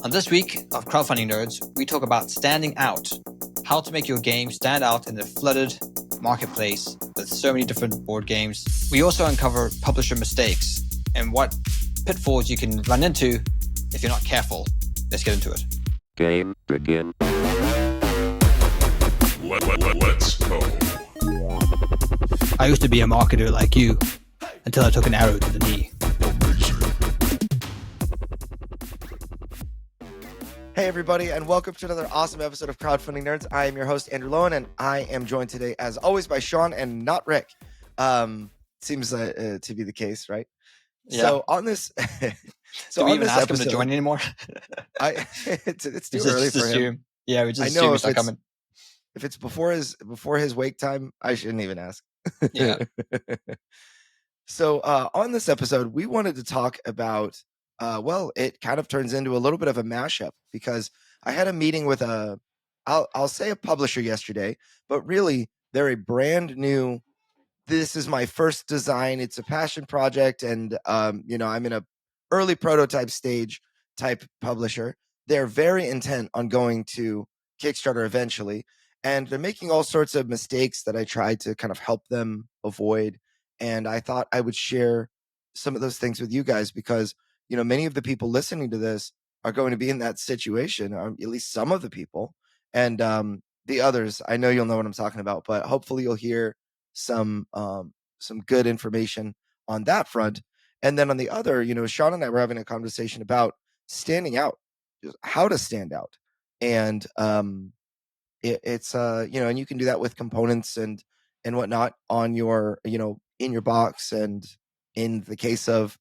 On this week of Crowdfunding Nerds, we talk about standing out, how to make your game stand out in the flooded marketplace with so many different board games. We also uncover publisher mistakes and what pitfalls you can run into if you're not careful. Let's get into it. Game begin. Let's go. I used to be a marketer like you until I took an arrow to the knee. Hey everybody, and welcome to another awesome episode of Crowdfunding Nerds. I am your host, Andrew Lowen, and I am joined today, as always, by Sean and not Rick. Seems to be the case, right? Yeah. So on this, Do we even ask him to join anymore? It's too early for him. Yeah, we just I know assume he's not coming. if it's before his wake time, I shouldn't even ask. Yeah. So on this episode, we wanted to talk about. It kind of turns into a little bit of a mashup because I had a meeting with I'll say a publisher yesterday, but really they're a brand new. This is my first design. It's a passion project, and I'm in a early prototype stage type publisher. They're very intent on going to Kickstarter eventually, and they're making all sorts of mistakes that I tried to kind of help them avoid. And I thought I would share some of those things with you guys because many of the people listening to this are going to be in that situation, at least some of the people. And the others, I know you'll know what I'm talking about, but hopefully you'll hear some good information on that front. And then on the other, Sean and I were having a conversation about standing out, just how to stand out. And it's and you can do that with components and whatnot on your, in your box. And in the case of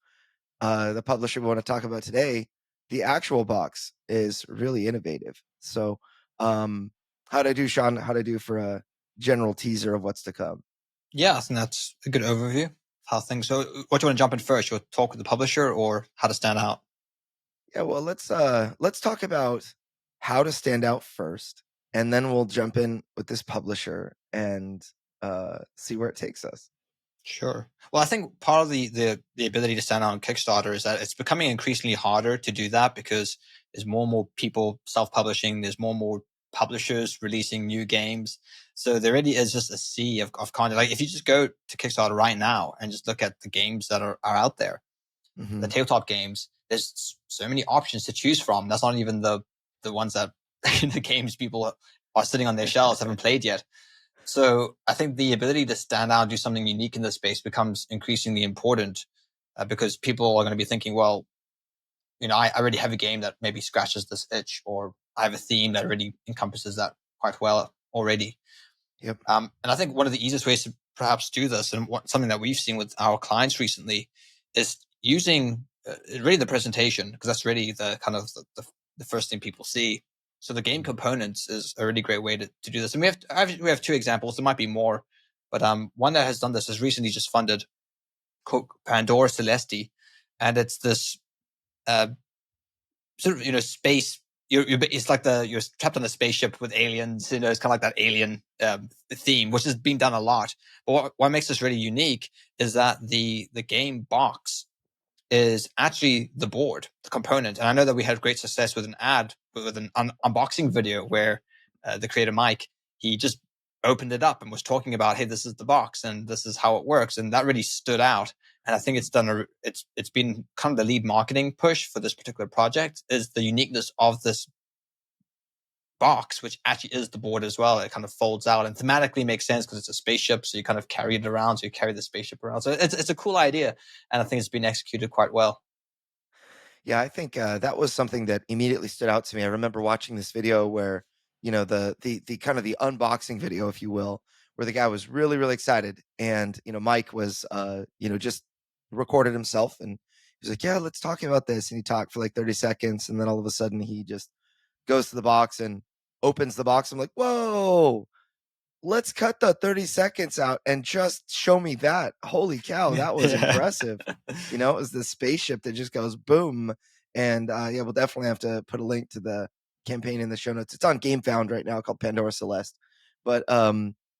the publisher we want to talk about today, the actual box is really innovative. So how'd I do, Sean? How'd I do for a general teaser of what's to come? Yeah, I think that's a good overview of how things. So what do you want to jump in first? You want to talk with the publisher or how to stand out? Yeah, well, let's talk about how to stand out first, and then we'll jump in with this publisher and see where it takes us. Sure. Well, I think part of the ability to stand out on Kickstarter is that it's becoming increasingly harder to do that because there's more and more people self-publishing. There's more and more publishers releasing new games. So there really is just a sea of content. Like if you just go to Kickstarter right now and just look at the games that are out there, the tabletop games, there's so many options to choose from. That's not even the ones that the games people are sitting on their shelves haven't played yet. So I think the ability to stand out, do something unique in this space becomes increasingly important because people are going to be thinking, well, I already have a game that maybe scratches this itch, or I have a theme that already encompasses that quite well already. Yep. And I think one of the easiest ways to perhaps do this, and something that we've seen with our clients recently, is using really the presentation, because that's really the kind of the first thing people see. So the game components is a really great way to do this. And we have two examples. There might be more, but one that has done this has recently just funded Pandora Celeste, and it's this sort of space. It's like you're trapped on a spaceship with aliens. It's kind of like that alien theme, which has been done a lot. But what makes this really unique is that the game box is actually the board, the component. And I know that we had great success with an unboxing video where the creator Mike, he just opened it up and was talking about, hey, this is the box and this is how it works. And that really stood out. And I think it's been kind of the lead marketing push for this particular project is the uniqueness of this box, which actually is the board as well. It kind of folds out and thematically makes sense because it's a spaceship. So you kind of carry it around. So you carry the spaceship around. So it's a cool idea. And I think it's been executed quite well. Yeah, I think that was something that immediately stood out to me. I remember watching this video where, the kind of the unboxing video, if you will, where the guy was really, really excited. And, Mike was, just recorded himself and he was like, yeah, let's talk about this. And he talked for like 30 seconds. And then all of a sudden he just goes to the box and opens the box. I'm like, whoa, let's cut the 30 seconds out and just show me that. Holy cow, that was impressive. It was the spaceship that just goes boom. And we'll definitely have to put a link to the campaign in the show notes. It's on GameFound right now called Pandora Celeste. But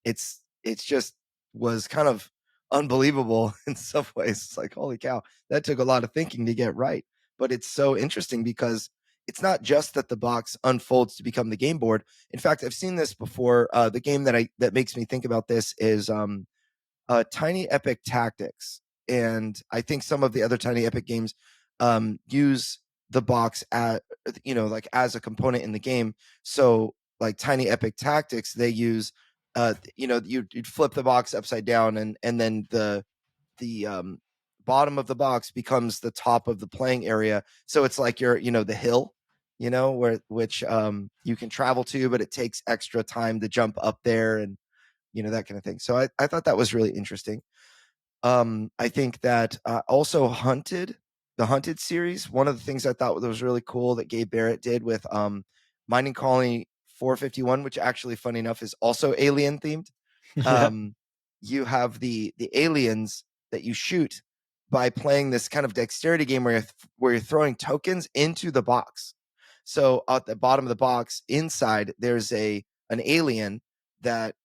it's just was kind of unbelievable in some ways. It's like, holy cow, that took a lot of thinking to get right. But it's so interesting because it's not just that the box unfolds to become the game board. In fact, I've seen this before. The game that makes me think about this is Tiny Epic Tactics, and I think some of the other Tiny Epic games use the box at like as a component in the game. So like Tiny Epic Tactics, they use you'd flip the box upside down, and then the bottom of the box becomes the top of the playing area. So it's like you're the hill, which you can travel to, but it takes extra time to jump up there, and that kind of thing. So I thought that was really interesting. I think that also the Hunted series, one of the things I thought was really cool that Gabe Barrett did with Mining Colony 451, which actually, funny enough, is also alien themed. Yeah. You have the aliens that you shoot by playing this kind of dexterity game where you're throwing tokens into the box. So at the bottom of the box inside, there's an alien that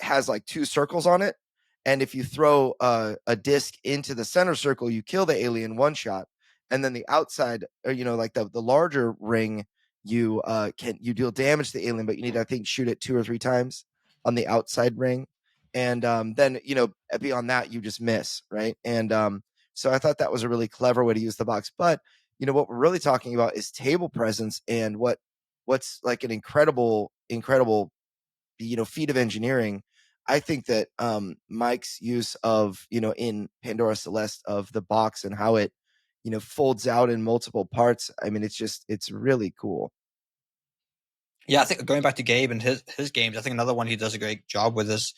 has like 2 circles on it, and if you throw a disc into the center circle, you kill the alien one shot, and then the outside, or like the larger ring, you deal damage to the alien, but you need, I think, shoot it 2 or 3 times on the outside ring, and then beyond that you just miss, right? And so I thought that was a really clever way to use the box. But what we're really talking about is table presence, and what's like an incredible feat of engineering. I think that Mike's use of in Pandora Celeste of the box and how it folds out in multiple parts, I mean, it's really cool. Yeah, I think going back to Gabe and his games, I think another one he does a great job with is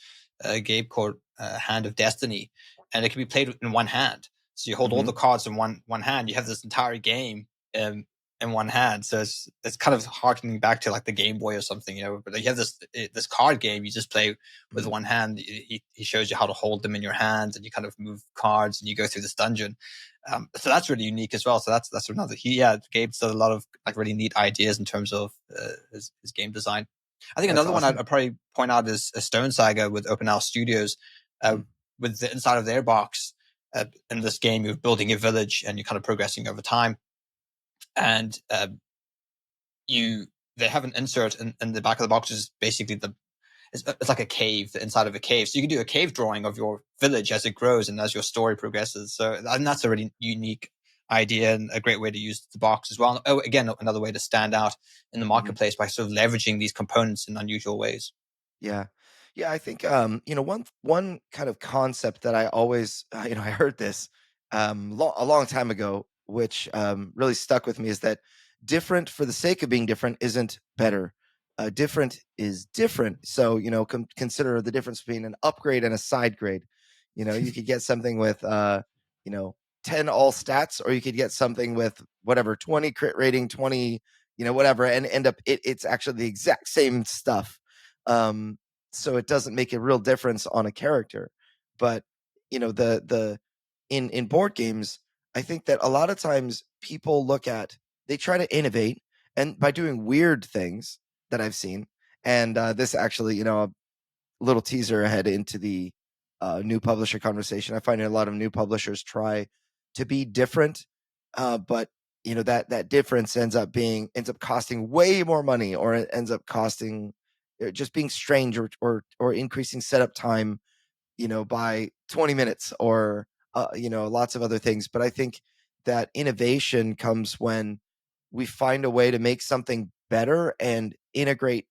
Gabe called Hand of Destiny, and it can be played in one hand. So you hold all the cards in one hand. You have this entire game in one hand. So it's kind of harkening back to like the Game Boy or something, But you have this card game you just play with one hand. He shows you how to hold them in your hands, and you kind of move cards, and you go through this dungeon. So that's really unique as well. So that's another. Gabe's done a lot of like really neat ideas in terms of his game design. I think That's another awesome. one I'd probably point out is Stone Saga with Open Owl Studios. With the inside of their box, in this game, you're building a village and you're kind of progressing over time. And they have an insert in the back of the box, which is basically it's like a cave, the inside of a cave. So you can do a cave drawing of your village as it grows and as your story progresses. So and that's a really unique idea and a great way to use the box as well. Oh, again, another way to stand out in the marketplace by sort of leveraging these components in unusual ways. Yeah. Yeah, I think one kind of concept that I always I heard this a long time ago, which really stuck with me, is that different for the sake of being different isn't better. Different is different. So consider the difference between an upgrade and a side grade. You could get something with 10 all stats, or you could get something with whatever 20 crit rating, 20 whatever, and end up it's actually the exact same stuff. So it doesn't make a real difference on a character. But the in board games, I think that a lot of times people they try to innovate, and by doing weird things that I've seen. And this actually, a little teaser ahead into the new publisher conversation. I find a lot of new publishers try to be different, but that difference ends up costing way more money, or it ends up costing just being strange, or increasing setup time by 20 minutes, or lots of other things. But I think that innovation comes when we find a way to make something better and integrate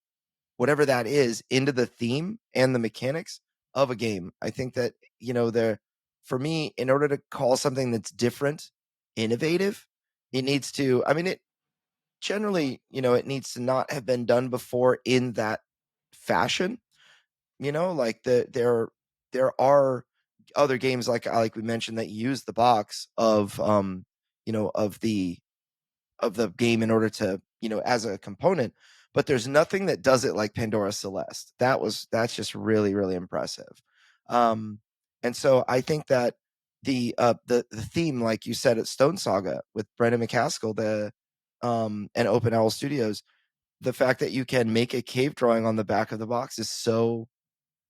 whatever that is into the theme and the mechanics of a game. I think that for me, in order to call something that's different innovative, it needs to, I mean, it generally, it needs to not have been done before in that fashion. Like there are other games like we mentioned that use the box of of the game in order to as a component, but there's nothing that does it like Pandora Celeste. That's just really, really impressive. And so I think that the theme, like you said, at Stone Saga with Brendan McCaskill, and Open Owl Studios, the fact that you can make a cave drawing on the back of the box is so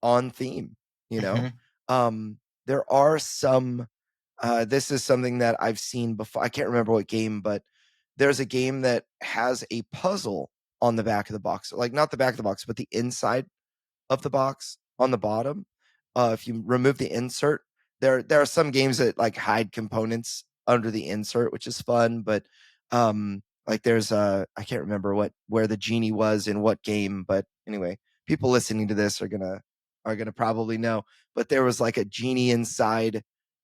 on theme. There are some this is something that I've seen before. I can't remember what game, but there's a game that has a puzzle on the back of the box, like not the back of the box, but the inside of the box on the bottom. If you remove the insert, there are some games that like hide components under the insert, which is fun. But like there's I can't remember where the genie was in what game, but anyway, people listening to this are gonna probably know. But there was like a genie inside,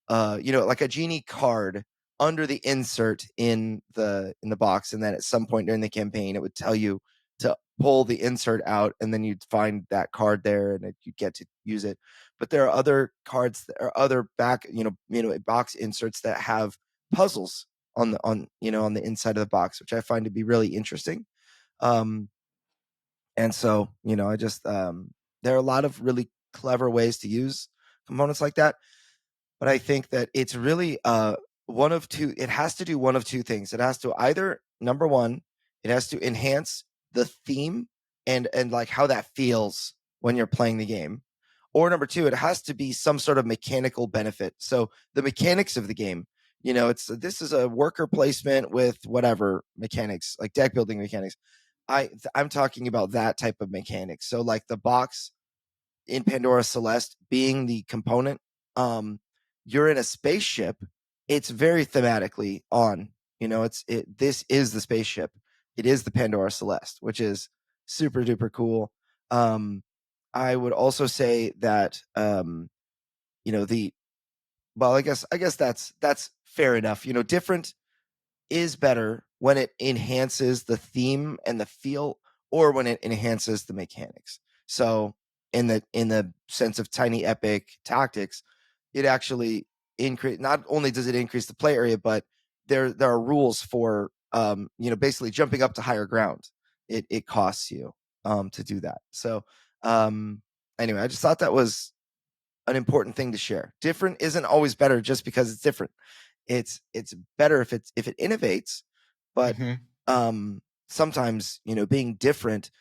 like a genie card under the insert in the box, and then at some point during the campaign, it would tell you to pull the insert out, and then you'd find that card there, and you get to use it. But there are other cards that are other back, box inserts that have puzzles on the inside of the box, which I find to be really interesting. And so, I just there are a lot of really clever ways to use components like that. But I think that it's really one of two. It has to do one of two things. It has to either, number one, it has to enhance the theme and like how that feels when you're playing the game, or number two, it has to be some sort of mechanical benefit. So the mechanics of the game, this is a worker placement with whatever mechanics, like deck building mechanics. I'm talking about that type of mechanics. So like the box in Pandora Celeste being the component, you're in a spaceship. It's very thematically on. This is the spaceship. It is the Pandora Celeste, which is super duper cool. I would also say that I guess that's fair enough. Different is better when it enhances the theme and the feel, or when it enhances the mechanics. So in the sense of Tiny Epic Tactics, it actually not only does it increase the play area, but there are rules for basically jumping up to higher ground. It costs you to do that. So anyway, I just thought that was an important thing to share. Different isn't always better just because it's different. It's better if it innovates, but sometimes being different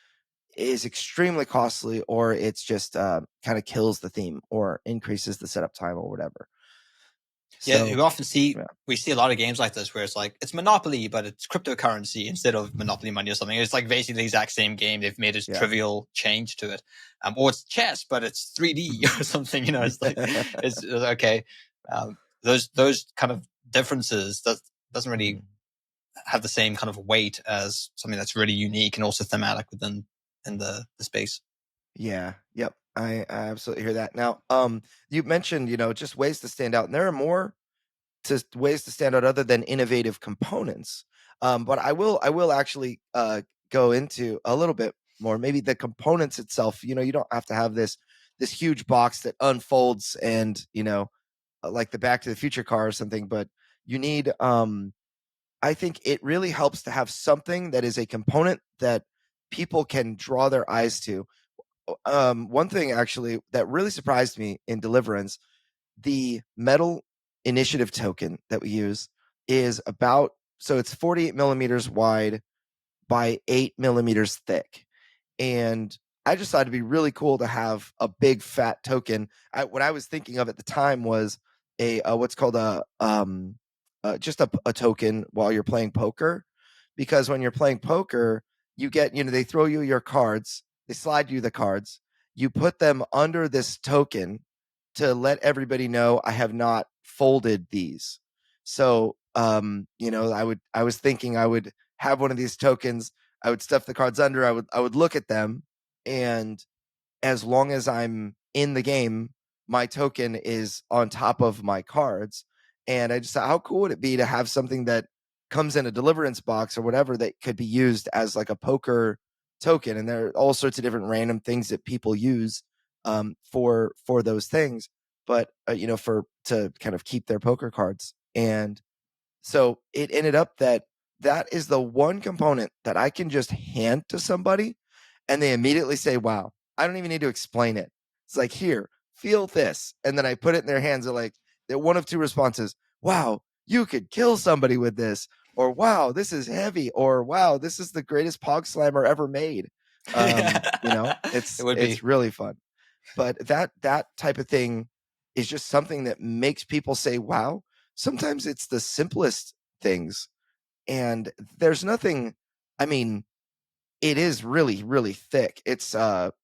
is extremely costly, or it's just kind of kills the theme or increases the setup time or whatever. Yeah, you often see we see a lot of games like this where it's like it's Monopoly, but it's cryptocurrency instead of Monopoly money or something. It's like basically the exact same game. They've made a trivial change to it, or it's chess, but it's 3D or something. It's like it's okay. Those kind of differences doesn't really have the same kind of weight as something that's really unique and also thematic within the space. Yeah. Yep. I absolutely hear that. Now, you mentioned, just ways to stand out, and there are more ways to stand out other than innovative components. But I will actually go into a little bit more, maybe the components itself. You don't have to have this huge box that unfolds and, like the Back to the Future car or something, but you need, I think it really helps to have something that is a component that people can draw their eyes to. One thing actually that really surprised me in Deliverance, the metal initiative token that we use is it's 48 millimeters wide by 8 millimeters thick. And I just thought it'd be really cool to have a big fat token. What I was thinking of at the time was what's called just a token while you're playing poker, because when you're playing poker, you get, they throw you your cards, they slide you the cards, you put them under this token to let everybody know I have not folded these. So, I was thinking I would have one of these tokens. I would stuff the cards under. I would look at them, and as long as I'm in the game, my token is on top of my cards. And I just thought, how cool would it be to have something that comes in a Deliverance box or whatever that could be used as like a poker token? And there are all sorts of different random things that people use for those things, but to kind of keep their poker cards. And so it ended up that is the one component that I can just hand to somebody and they immediately say, wow. I don't even need to explain it. It's like, here, feel this. And then I put it in their hands. They're one of two responses. Wow, you could kill somebody with this. Or wow, this is heavy. Or wow, this is the greatest Pog Slammer ever made. It's really fun. But that type of thing is just something that makes people say, wow. Sometimes it's the simplest things and there's nothing. I mean, it is really, really thick. It's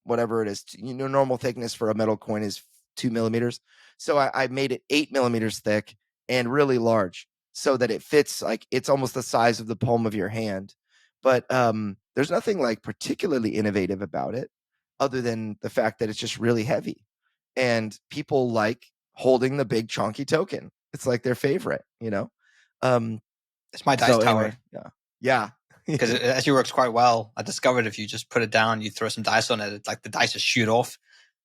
whatever it is. Normal thickness for a metal coin is 2 millimeters. So I made it 8 millimeters thick and really large, so that it fits, like it's almost the size of the palm of your hand. But there's nothing like particularly innovative about it, other than the fact that it's just really heavy, and people like holding the big chunky token. It's like their favorite, Um, It's my dice so tower. anyway, yeah. Because it actually works quite well. I discovered if you just put it down, you throw some dice on it, it's like the dice just shoot off.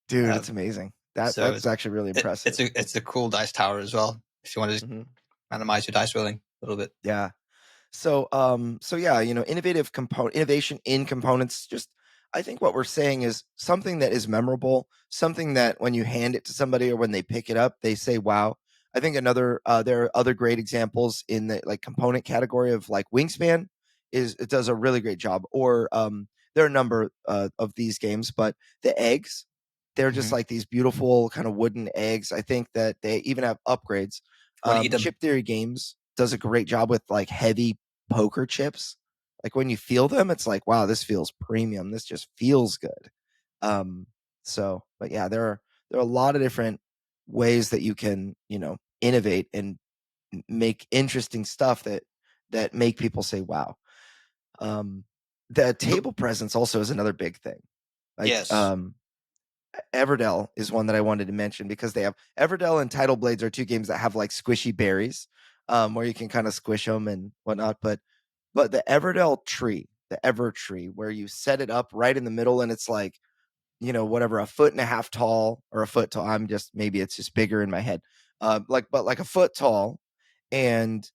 Dude, it's amazing. So That's actually really impressive. It's a cool dice tower as well. If you want to Mhm. randomize your dice rolling a little bit. Yeah. So yeah, innovation in components. Just, I think what we're saying is something that is memorable, something that when you hand it to somebody or when they pick it up, they say, "Wow." I think there are other great examples in the like component category of like Wingspan. It does a really great job. Or there are a number of these games, but the eggs, they're just Mhm. like these beautiful kind of wooden eggs. I think that they even have upgrades. Want to eat them? Chip Theory Games does a great job with like heavy poker chips. Like when you feel them, it's like, wow, this feels premium. This just feels good. But yeah, there are a lot of different ways that you can, innovate and make interesting stuff that make people say, wow. The table presence also is another big thing. Like, Yes. Everdell is one that I wanted to mention, because they have Everdell and Tidal Blades are two games that have like squishy berries, where you can kind of squish them and whatnot. But the Everdell tree, the Ever tree, where you set it up right in the middle, and it's like, whatever, a foot and a half tall, or a foot tall. Maybe it's just bigger in my head. Like a foot tall, and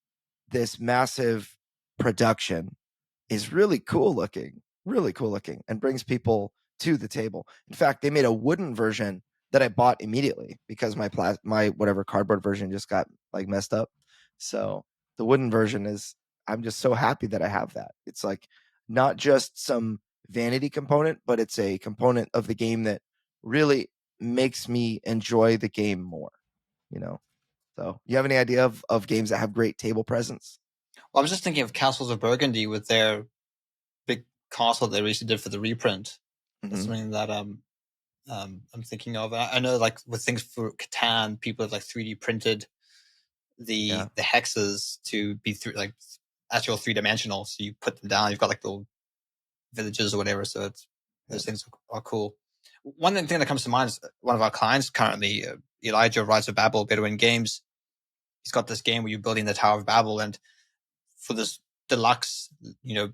this massive production is really cool looking, and brings people to the table. In fact, they made a wooden version that I bought immediately because my whatever cardboard version just got like messed up. So the wooden version I'm just so happy that I have that. It's like not just some vanity component, but it's a component of the game that really makes me enjoy the game more, you know. So you have any idea of games that have great table presence? Well, I was just thinking of Castles of Burgundy with their big castle they recently did for the reprint. That's Mm-hmm. something that I'm thinking of. I know, like with things for Catan, people have like 3D printed Yeah. the hexes to be like actual 3-dimensional. So you put them down, you've got like little villages or whatever. So those things are cool. One thing that comes to mind is one of our clients currently, Elijah, Rise of Babel, Bedouin Games. He's got this game where you're building the Tower of Babel, and for this deluxe,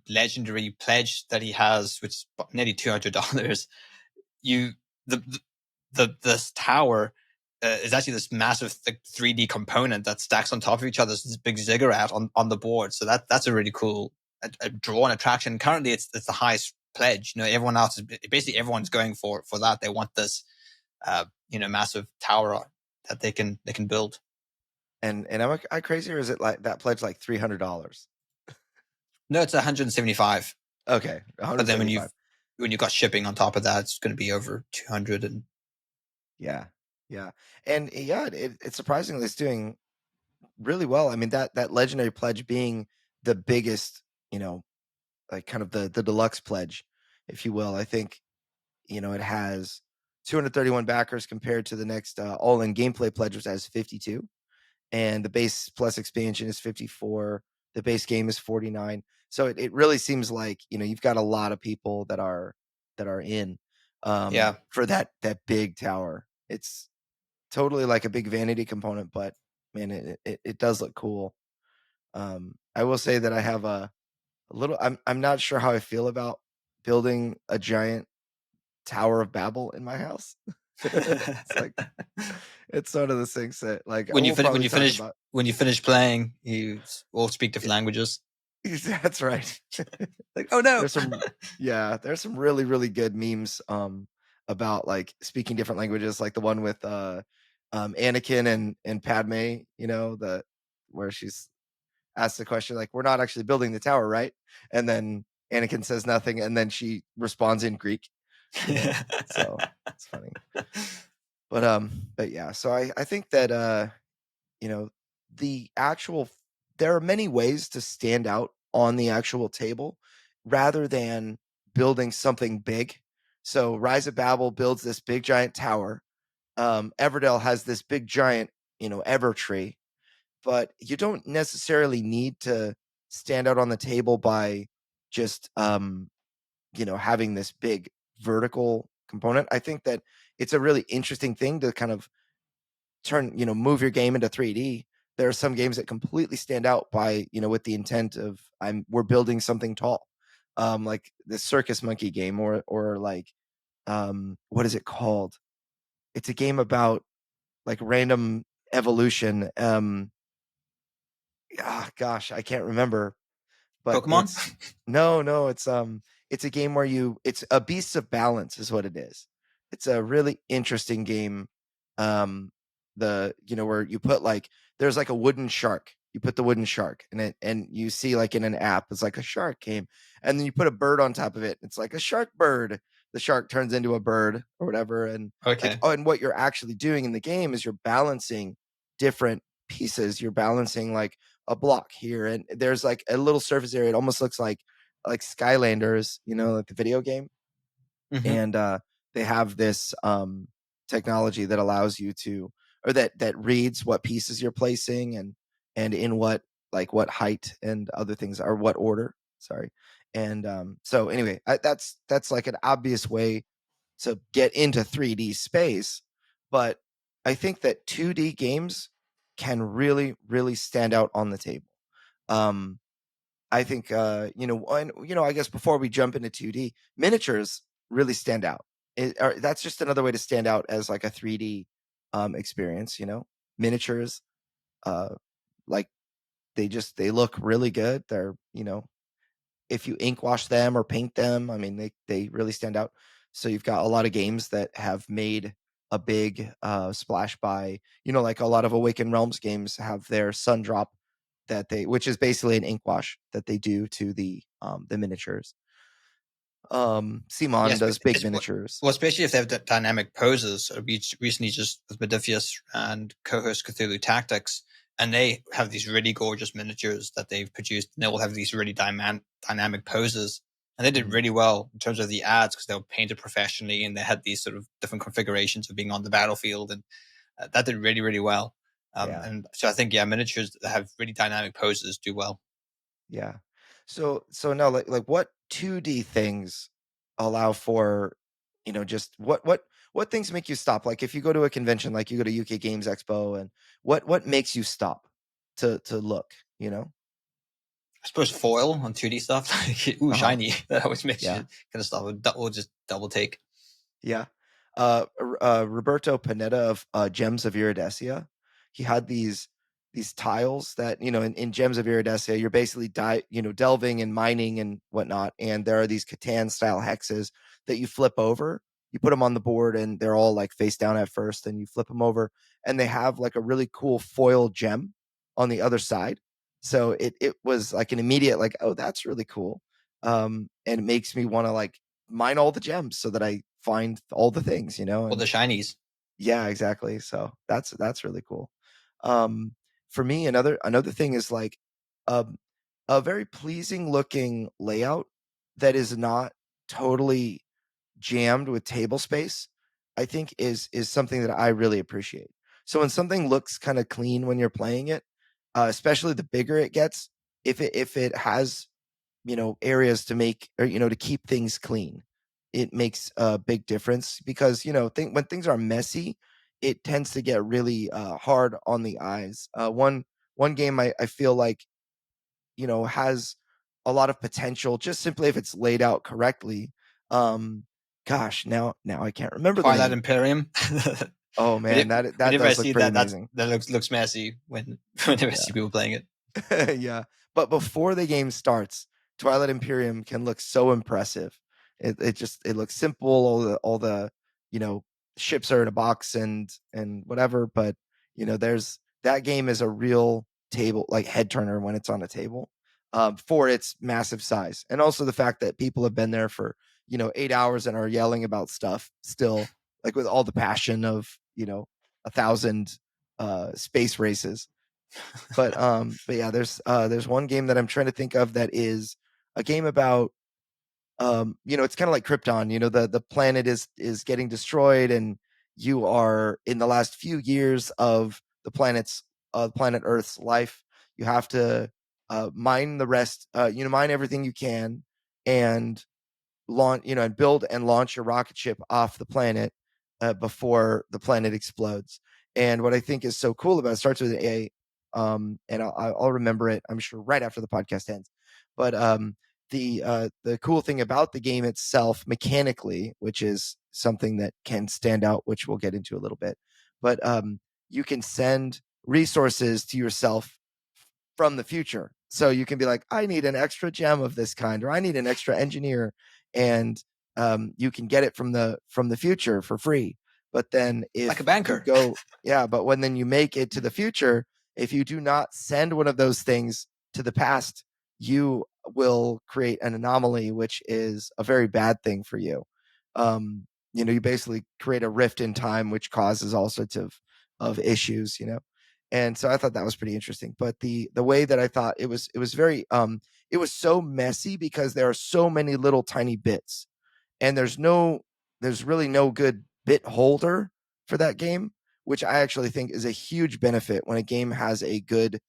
legendary pledge that he has, which is nearly $200, you this tower is actually this massive 3D component that stacks on top of each other. So this big ziggurat on the board. So that's a really cool a draw and attraction. Currently, it's the highest pledge. Everyone else is basically everyone's going for that. They want this massive tower that they can build. And am I crazy, or is it like that pledge like $300? No, it's 175. Okay, But then 175. when you've got shipping on top of that, it's going to be over 200. And Yeah, yeah, and yeah, it surprisingly is doing really well. I mean, that legendary pledge being the biggest, like kind of the deluxe pledge, if you will. I think it has 231 backers compared to the next all-in gameplay pledge, which has 52. And the base plus expansion is 54. The base game is 49. So it really seems like you've got a lot of people that are in for that big tower. It's totally like a big vanity component, but man, it does look cool. I will say that I have a little. I'm not sure how I feel about building a giant Tower of Babel in my house. It's like it's one of those things that like when you we'll probably talk finish about. when you finish playing, you all speak different languages. That's right. Like, oh no. There's some really, really good memes about like speaking different languages, like the one with Anakin and Padme, where she's asked the question like, we're not actually building the tower, right? And then Anakin says nothing, and then she responds in Greek. So it's funny. But yeah, so I think that the actual there are many ways to stand out on the actual table rather than building something big. So Rise of Babel builds this big giant tower. Everdell has this big giant, ever tree, but you don't necessarily need to stand out on the table by just having this big vertical component. I think that it's a really interesting thing to kind of move your game into 3D. There are some games that completely stand out by, with the intent of we're building something tall. Like the Circus Monkey game or like what is it called? It's a game about like random evolution. Gosh, I can't remember. But Pokemon. it's a game where it's a Beasts of Balance is what it is. It's a really interesting game. Where you put like there's like a wooden shark. You put the wooden shark and you see like in an app it's like a shark game, and then you put a bird on top of it. It's like a shark bird. The shark turns into a bird or whatever, and Okay. and what you're actually doing in the game is you're balancing different pieces. You're balancing like a block here, and there's like a little surface area. It almost looks like Skylanders, like the video game. Mhm. And they have this technology that allows you to, or that reads what pieces you're placing and in what height and other things, or what order. Sorry. And so anyway, that's like an obvious way to get into 3D space, but I think that 2D games can really, really stand out on the table. I think I guess before we jump into 2D, miniatures really stand out. That's just another way to stand out as like a 3D experience. Miniatures, like they look really good. They're if you ink wash them or paint them, I mean they really stand out. So you've got a lot of games that have made a big splash by like a lot of Awakened Realms games have their sun drop which is basically an ink wash that they do to the miniatures. Simon Yes, does big miniatures. Well, especially if they have dynamic poses. We recently just with Modifius and co-host Cthulhu Tactics, and they have these really gorgeous miniatures that they've produced, and they will have these really dynamic poses. And they did really well in terms of the ads because they were painted professionally, and they had these sort of different configurations of being on the battlefield, and that did really, really well. Yeah. And so I think miniatures that have really dynamic poses do well. Yeah. So now like what 2D things allow for, just what things make you stop? Like if you go to a convention, like you go to UK Games Expo, and what makes you stop to look, I suppose foil on 2D stuff, like ooh, shiny. That always makes you kind of stop or just double take. Yeah. Roberto Panetta of Gems of Iridecia, he had these tiles that, in Gems of Iridecia, you're basically delving and mining and whatnot. And there are these Catan style hexes that you flip over. You put them on the board and they're all like face down at first, and you flip them over and they have like a really cool foil gem on the other side. So it was like an immediate like, oh, that's really cool. And it makes me want to like mine all the gems so that I find all the things, Or the shinies. Yeah, exactly. So that's really cool. For me, another thing is like a very pleasing looking layout that is not totally jammed with table space. I think is something that I really appreciate. So when something looks kind of clean when you're playing it, especially the bigger it gets, if it has areas to make, or to keep things clean, it makes a big difference, because when things are messy, it tends to get really hard on the eyes. One game I feel like has a lot of potential just simply if it's laid out correctly. Gosh, now I can't remember the Twilight name. Imperium. Oh man, that whenever I does look see pretty that, amazing. that looks messy whenever I see people playing it. Yeah, but before the game starts, Twilight Imperium can look so impressive. It looks simple. All the ships are in a box and whatever, but there's that game is a real table like head turner when it's on a table, for its massive size, and also the fact that people have been there for 8 hours and are yelling about stuff still, like with all the passion of 1,000 space races. But yeah, there's one game that I'm trying to think of that is a game about it's kind of like Krypton. The planet is getting destroyed, and you are in the last few years of planet Earth's life. You have to mine the rest. Mine everything you can, and launch, and build and launch your rocket ship off the planet before the planet explodes. And what I think is so cool about it starts with and I'll remember it, I'm sure, right after the podcast ends. But the cool thing about the game itself, mechanically, which is something that can stand out, which we'll get into a little bit, but you can send resources to yourself from the future. So you can be like, I need an extra gem of this kind, or I need an extra engineer, and you can get it from the future for free. But then if like a banker, but when then you make it to the future, if you do not send one of those things to the past, you will create an anomaly, which is a very bad thing for you. You basically create a rift in time, which causes all sorts of issues. And so I thought that was pretty interesting. But the way that I thought it was very it was so messy because there are so many little tiny bits, and there's really no good bit holder for that game, which I actually think is a huge benefit when a game has a good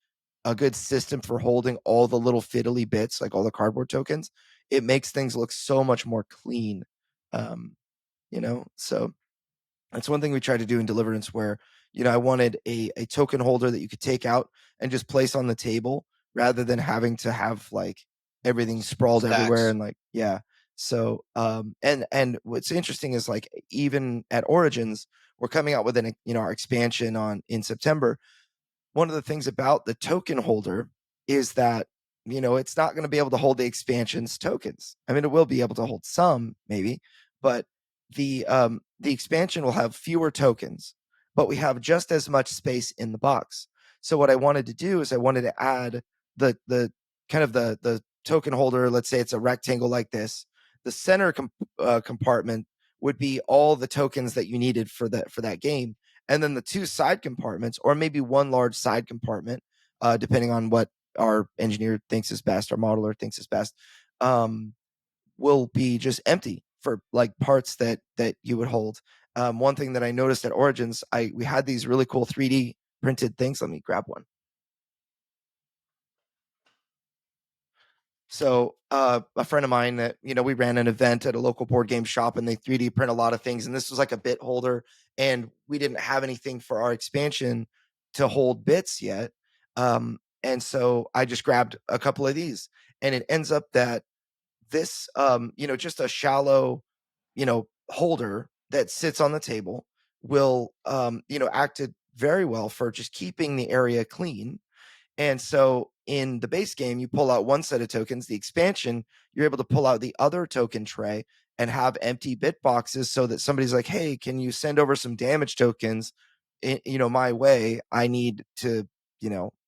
system for holding all the little fiddly bits, like all the cardboard tokens. It makes things look so much more clean. So that's one thing we tried to do in Deliverance, where I wanted a token holder that you could take out and just place on the table, rather than having to have like everything sprawled everywhere. And so and what's interesting is, like, even at Origins, we're coming out with our expansion in September. One of the things about the token holder is that it's not going to be able to hold the expansion's tokens. I mean, it will be able to hold some, maybe, but the expansion will have fewer tokens, but we have just as much space in the box. So what I wanted to do is I wanted to add the kind of the token holder. Let's say it's a rectangle like this. The center compartment would be all the tokens that you needed for that game, and then the two side compartments, or maybe one large side compartment, depending on what our engineer thinks is best, our modeler thinks is best, will be just empty for like parts that you would hold. One thing that I noticed at Origins, we had these really cool 3D printed things. Let me grab one. So a friend of mine that, we ran an event at a local board game shop, and they 3D print a lot of things. And this was like a bit holder, and we didn't have anything for our expansion to hold bits yet. And so I just grabbed a couple of these, and it ends up that this, just a shallow, holder that sits on the table will, acted very well for just keeping the area clean. And so in the base game, you pull out one set of tokens. The expansion, you're able to pull out the other token tray and have empty bit boxes, so that somebody's like, hey, can you send over some damage tokens my way? I need to,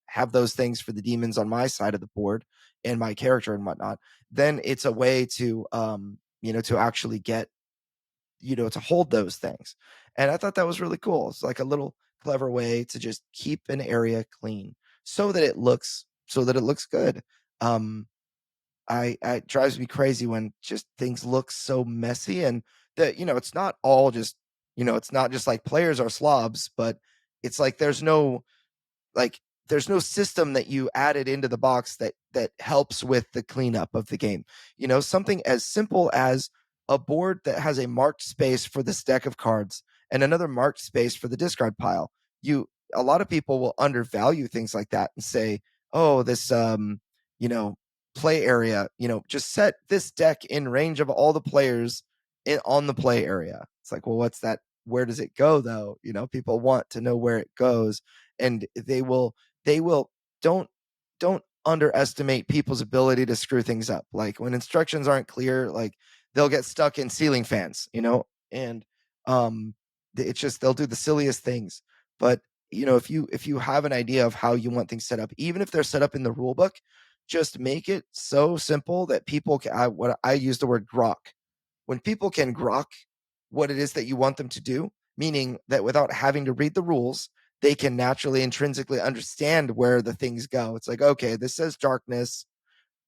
have those things for the demons on my side of the board and my character and whatnot. Then it's a way to, to actually get, to hold those things. And I thought that was really cool. It's like a little clever way to just keep an area clean, so that it looks good. It drives me crazy when just things look so messy, and that, it's not all just, it's not just like players are slobs, but it's like there's no system that you added into the box that helps with the cleanup of the game. Something as simple as a board that has a marked space for this deck of cards and another marked space for the discard pile. A lot of people will undervalue things like that and say, oh, this play area, just set this deck in range of all the players on the play area. It's like, well, what's that? Where does it go though? People want to know where it goes, and they will don't underestimate people's ability to screw things up. Like when instructions aren't clear, like they'll get stuck in ceiling fans, and it's just, they'll do the silliest things. But if you have an idea of how you want things set up, even if they're set up in the rule book, just make it so simple that people can, I use the word grok. When people can grok what it is that you want them to do, meaning that without having to read the rules, they can naturally intrinsically understand where the things go. It's like, okay, this says darkness,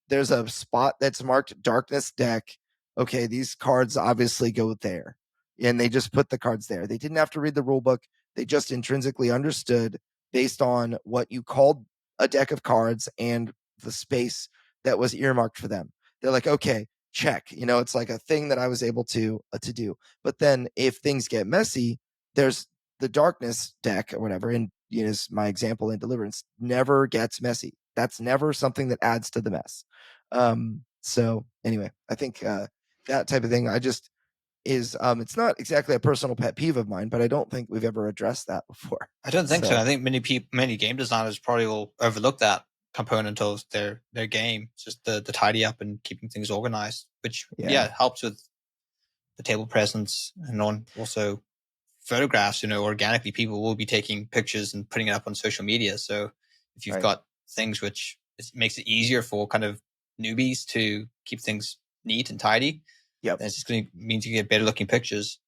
there's a spot that's marked darkness deck. Okay, these cards obviously go there. And they just put the cards there. They didn't have to read the rule book. They just intrinsically understood based on what you called a deck of cards and the space that was earmarked for them. They're like, okay, check. It's like a thing that I was able to do. But then if things get messy, there's the darkness deck or whatever. And is my example in Deliverance never gets messy. That's never something that adds to the mess. So anyway, I think that type of thing is it's not exactly a personal pet peeve of mine, but I don't think we've ever addressed that before. I don't think so. I think many game designers probably will overlook that component of their game, just the tidy up and keeping things organized, which helps with the table presence, and also photographs. Organically, people will be taking pictures and putting it up on social media. So if you've got things which makes it easier for kind of newbies to keep things neat and tidy, then it's just going to mean you get better looking pictures.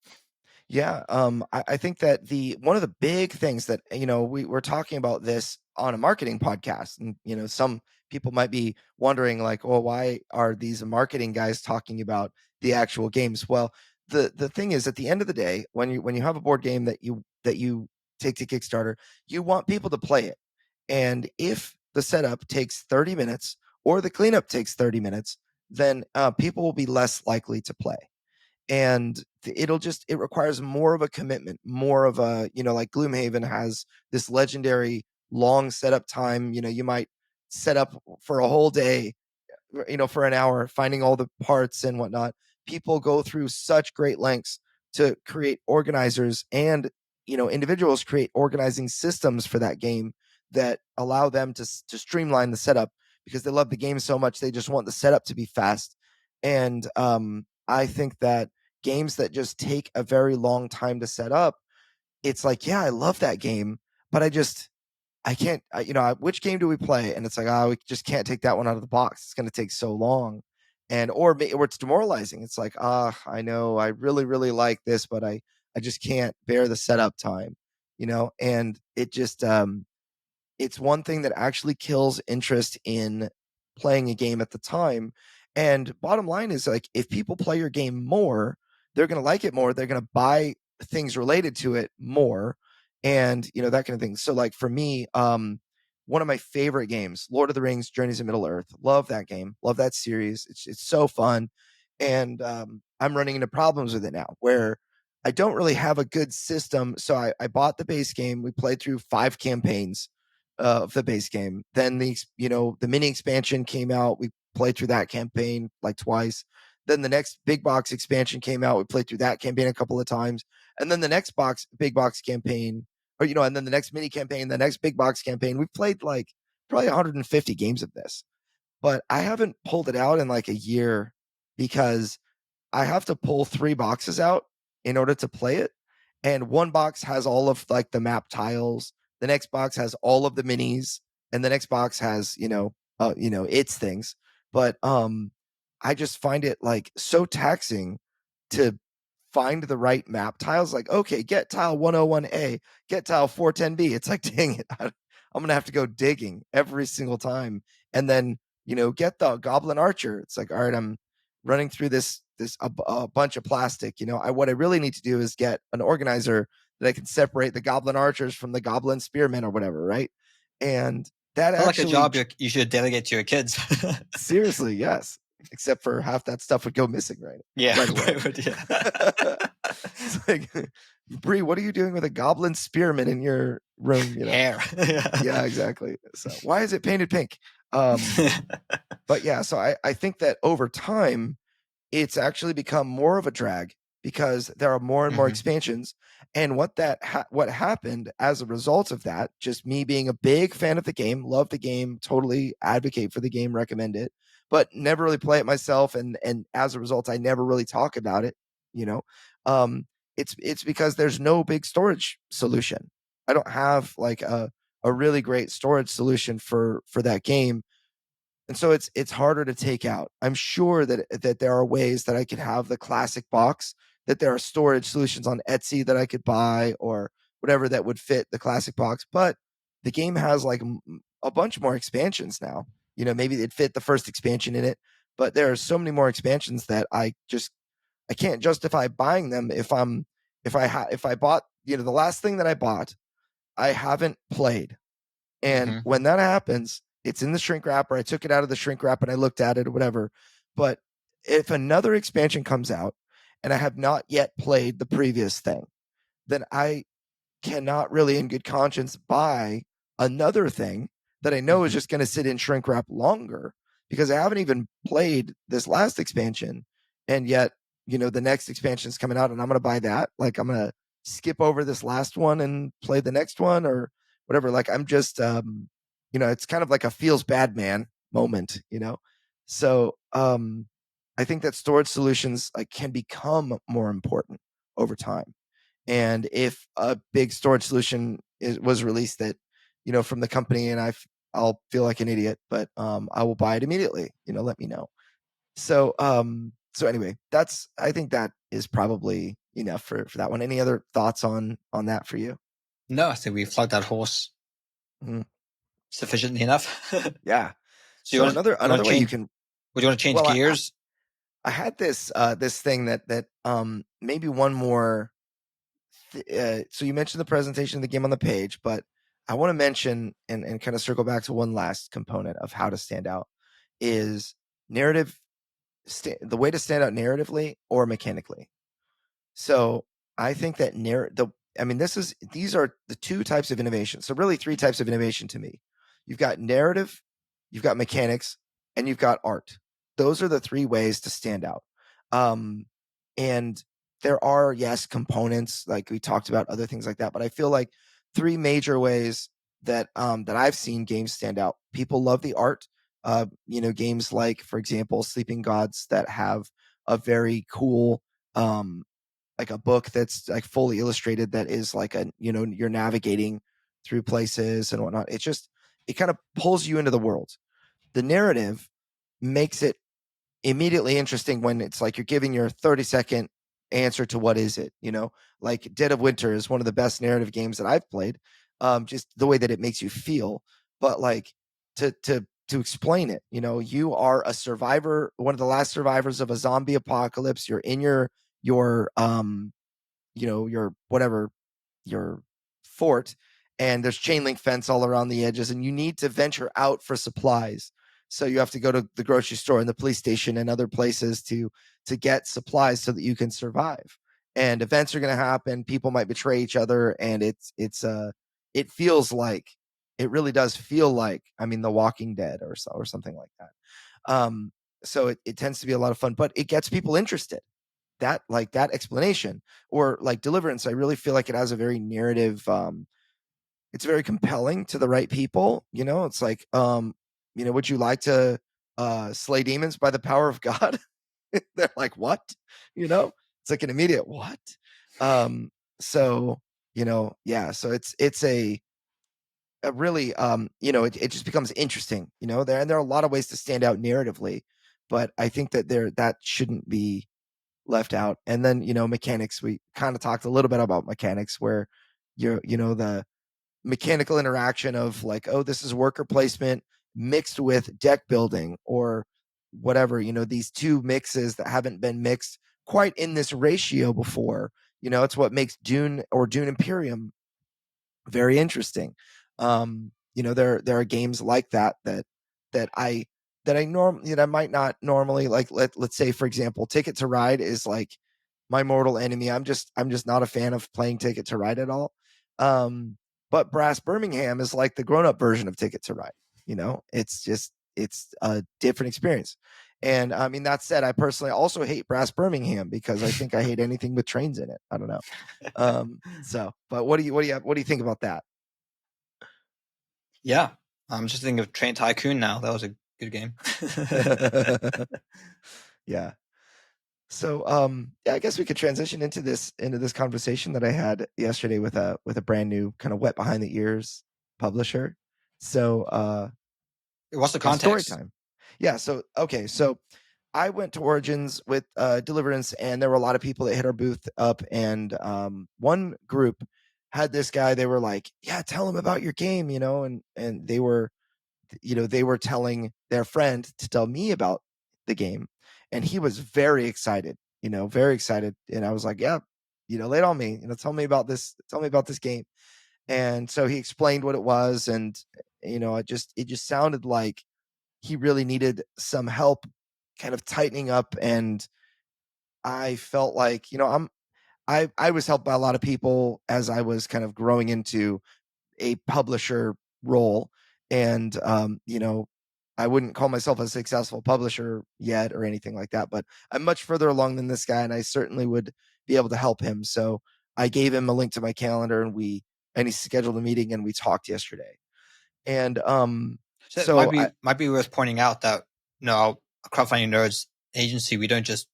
Yeah, I think that one of the big things that we're talking about this on a marketing podcast, and some people might be wondering like, well, why are these marketing guys talking about the actual games? Well, the thing is, at the end of the day, when you have a board game that you take to Kickstarter, you want people to play it, and if the setup takes 30 minutes or the cleanup takes 30 minutes, then people will be less likely to play. And it requires more of a commitment, more of a, like Gloomhaven has this legendary long setup time. You might set up for a whole day, for an hour, finding all the parts and whatnot. People go through such great lengths to create organizers, and individuals create organizing systems for that game that allow them to streamline the setup, because they love the game so much they just want the setup to be fast. And I think that games that just take a very long time to set up, it's like, yeah, I love that game, but I can't, which game do we play? And it's like, we just can't take that one out of the box. It's going to take so long. And, or it's demoralizing. It's like, I know I really, really like this, but I just can't bear the setup time, and it just, it's one thing that actually kills interest in playing a game at the time. And bottom line is, like, if people play your game more, they're going to like it more. They're going to buy things related to it more, and that kind of thing. So like for me, one of my favorite games, Lord of the Rings, Journeys of Middle Earth. Love that game. Love that series. It's so fun. And I'm running into problems with it now where I don't really have a good system. So I bought the base game. We played through 5 campaigns of the base game. Then the mini expansion came out. We played through that campaign like twice. Then the next big box expansion came out. We played through that campaign a couple of times. And then the next big box campaign, and then the next mini campaign, the next big box campaign, we've played like probably 150 games of this, but I haven't pulled it out in like a year because I have to pull 3 boxes out in order to play it. And one box has all of like the map tiles. The next box has all of the minis, and the next box has, its things. But I just find it like so taxing to find the right map tiles. Like, okay, get tile 101A, get tile 410B. It's like, dang it, I'm gonna have to go digging every single time. And then, get the Goblin Archer. It's like, all right, I'm running through this a bunch of plastic. What I really need to do is get an organizer that I can separate the Goblin Archers from the Goblin Spearmen or whatever, right? And that actually, like a job you should delegate to your kids. Seriously, yes. Except for half that stuff would go missing, right? Yeah, right away. It's like, Bree, what are you doing with a Goblin Spearman in your room? Hair. Yeah, exactly. So why is it painted pink? But yeah, so I think that over time, it's actually become more of a drag because there are more and more expansions. And what happened as a result of that, just me being a big fan of the game, love the game, totally advocate for the game, recommend it, but never really play it myself. And as a result, I never really talk about it. It's because there's no big storage solution. I don't have like a really great storage solution for that game. And so it's harder to take out. I'm sure that there are ways that I could have the classic box, that there are storage solutions on Etsy that I could buy, or whatever that would fit the classic box. But the game has like a bunch more expansions now. Maybe it fit the first expansion in it, but there are so many more expansions that I can't justify buying them if I bought, the last thing that I bought, I haven't played. And when that happens, it's in the shrink wrap, or I took it out of the shrink wrap and I looked at it or whatever. But if another expansion comes out and I have not yet played the previous thing, then I cannot really in good conscience buy another thing that I know is just going to sit in shrink wrap longer, because I haven't even played this last expansion. And yet, the next expansion is coming out and I'm going to buy that. Like, I'm going to skip over this last one and play the next one or whatever. Like, I'm just, it's kind of like a feels bad man moment, So, I think that storage solutions can become more important over time. And if a big storage solution was released that, from the company, and I'll feel like an idiot, but I will buy it immediately. Let me know. So anyway, I think that is probably enough for that one. Any other thoughts on that for you? No, I think we flogged that horse sufficiently enough. Yeah. So another way you can. Would you want to change gears? I had this thing that maybe one more. So you mentioned the presentation of the game on the page, but I want to mention and kind of circle back to one last component of how to stand out is narrative, the way to stand out narratively or mechanically. So I think that these are the two types of innovation. So really 3 types of innovation to me. You've got narrative, you've got mechanics, and you've got art. Those are the 3 ways to stand out. And there are, yes, components, like we talked about, other things like that, but I feel like 3 major ways that I've seen games stand out. People love the art. Games like, for example, Sleeping Gods, that have a very cool like a book that's like fully illustrated, that is like you're navigating through places and whatnot. It kind of pulls you into the world. The narrative makes it immediately interesting when it's like you're giving your 30-second answer to what is it, like Dead of Winter is one of the best narrative games that I've played. Just the way that it makes you feel, but like to explain it, you are a survivor, one of the last survivors of a zombie apocalypse. You're in your your fort, and there's chain link fence all around the edges, and you need to venture out for supplies. So you have to go to the grocery store and the police station and other places to get supplies so that you can survive. And events are going to happen. People might betray each other, and it feels like, it really does feel like, The Walking Dead or something like that. So it tends to be a lot of fun, but it gets people interested. That explanation, or like Deliverance, I really feel like it has a very narrative. It's very compelling to the right people. It's like, would you like to slay demons by the power of God? They're like, what? It's like an immediate what? So yeah. So it's a really it just becomes interesting. There are a lot of ways to stand out narratively, but I think that that shouldn't be left out. And then mechanics, we kind of talked a little bit about mechanics, where the mechanical interaction of like, oh, this is worker placement mixed with deck building or whatever, these 2 mixes that haven't been mixed quite in this ratio before. It's what makes Dune or Dune Imperium very interesting. There are games like that I might not normally like. Let's say, for example, Ticket to Ride is like my mortal enemy. I'm just not a fan of playing Ticket to Ride at all. But Brass Birmingham is like the grown-up version of Ticket to Ride. It's a different experience. And that said, I personally also hate Brass Birmingham because I think I hate anything with trains in it. I don't know. But what do you think about that? Yeah, I'm just thinking of Train Tycoon now. That was a good game. Yeah. So yeah, I guess we could transition into this conversation that I had yesterday with a brand new kind of wet behind the ears publisher. So what's the context? Story time. Yeah. So okay. So I went to Origins with Deliverance, and there were a lot of people that hit our booth up, and one group had this guy, they were like, yeah, tell him about your game, and they were telling their friend to tell me about the game, and he was very excited, very excited. And I was like, yeah, lay it on me, tell me about this game. And so he explained what it was, and it just sounded like he really needed some help kind of tightening up. And I felt like, I was helped by a lot of people as I was kind of growing into a publisher role. And I wouldn't call myself a successful publisher yet or anything like that, but I'm much further along than this guy, and I certainly would be able to help him. So I gave him a link to my calendar, and he scheduled a meeting, and we talked yesterday. And So it so might be worth pointing out that our Crowdfunding Nerds agency, we don't just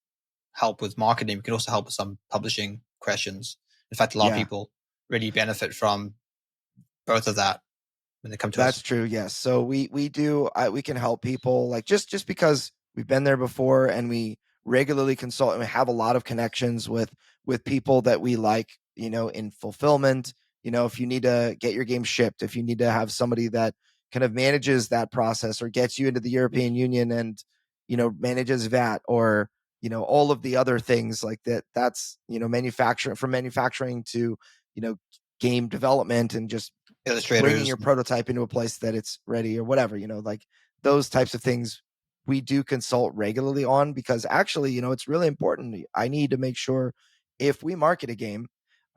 help with marketing, we can also help with some publishing questions. In fact, a lot of people really benefit from both of that when they come to us. That's true. Yes. So we do, we can help people, like just because we've been there before, and we regularly consult, and we have a lot of connections with people that we like, in fulfillment. If you need to get your game shipped, if you need to have somebody that kind of manages that process, or gets you into the European Union, and manages VAT, or all of the other things like that, that's manufacturing to game development, and just bringing your prototype into a place that it's ready, or whatever, like those types of things we do consult regularly on, because actually, it's really important. I need to make sure, if we market a game,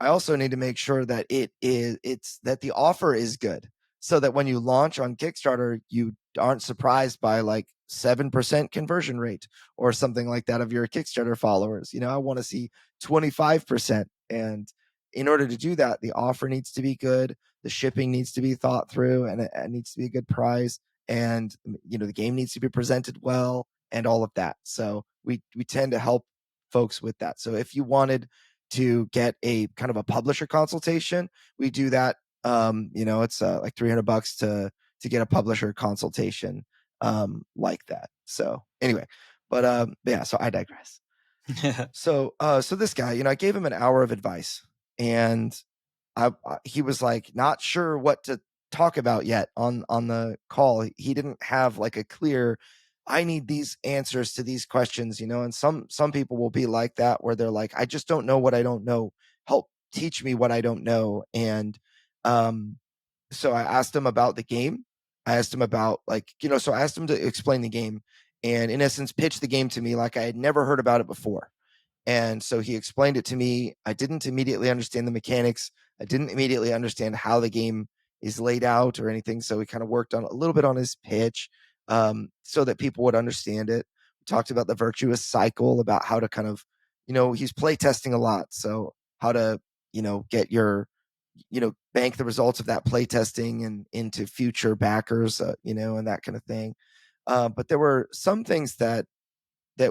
I also need to make sure that that the offer is good, so that when you launch on Kickstarter, you aren't surprised by like 7% conversion rate or something like that of your Kickstarter followers. I want to see 25%. And in order to do that, the offer needs to be good, the shipping needs to be thought through, and it needs to be a good price, and the game needs to be presented well, and all of that. So we tend to help folks with that. So if you wanted to get a kind of a publisher consultation, we do that. It's like $300 to get a publisher consultation like that. So anyway, but yeah, so I digress. So this guy, I gave him an hour of advice, and he was like not sure what to talk about yet on the call. He didn't have like a clear, I need these answers to these questions, and some people will be like that, where they're like, I just don't know what I don't know. Help teach me what I don't know. And so I asked him about the game. I asked him about so I asked him to explain the game, and in essence pitch the game to me like I had never heard about it before. And so he explained it to me. I didn't immediately understand the mechanics. I didn't immediately understand how the game is laid out or anything. So we kind of worked on a little bit on his pitch, so that people would understand it. We talked about the virtuous cycle, about how to kind of, he's play testing a lot. So how to, get your, bank the results of that play testing and into future backers, and that kind of thing. But there were some things that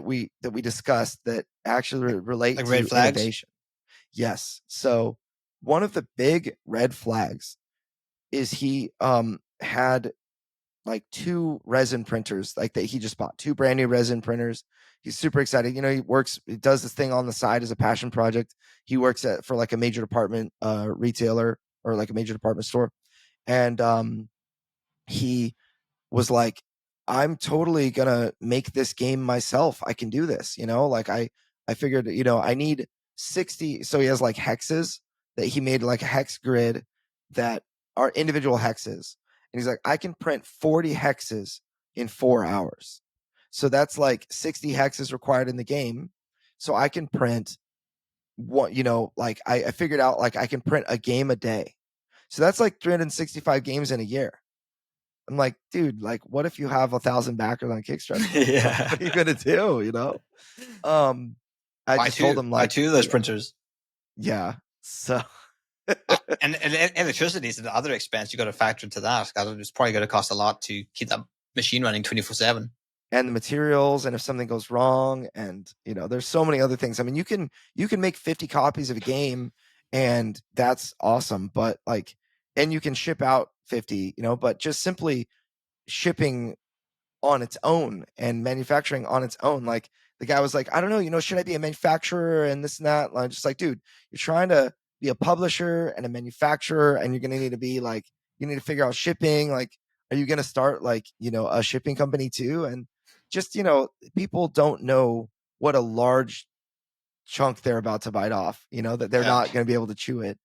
we discussed that actually relate to red flags? innovation. Yes. So one of the big red flags is he had like 2 resin printers, like that he just bought 2 brand new resin printers. He's super excited. He does this thing on the side as a passion project. He works for like a major department retailer, or like a major department store. And he was like, I'm totally gonna make this game myself. I can do this, like I figured, I need 60. So he has like hexes that he made, like a hex grid that are individual hexes. And he's like, I can print 40 hexes in 4 hours. So that's like 60 hexes required in the game. So I can print what, like I figured out like I can print a game a day. So that's like 365 games in a year. I'm like, dude, like, what if you have 1,000 backers on Kickstarter? Yeah. What are you gonna do? I just told him, like, buy 2 of those printers. Yeah. So and electricity is the other expense you got to factor into that. It's probably going to cost a lot to keep that machine running 24/7. And the materials, and if something goes wrong, and there's so many other things. I mean, you can make 50 copies of a game, and that's awesome. But and you can ship out 50, but just simply shipping on its own and manufacturing on its own. Like the guy was like, I don't know, should I be a manufacturer and this and that? And I'm just like, dude, you're trying to be a publisher and a manufacturer, and you're going to need to be like, you need to figure out shipping. Like, are you going to start like, a shipping company too? And just, people don't know what a large chunk they're about to bite off, that they're not going to be able to chew it.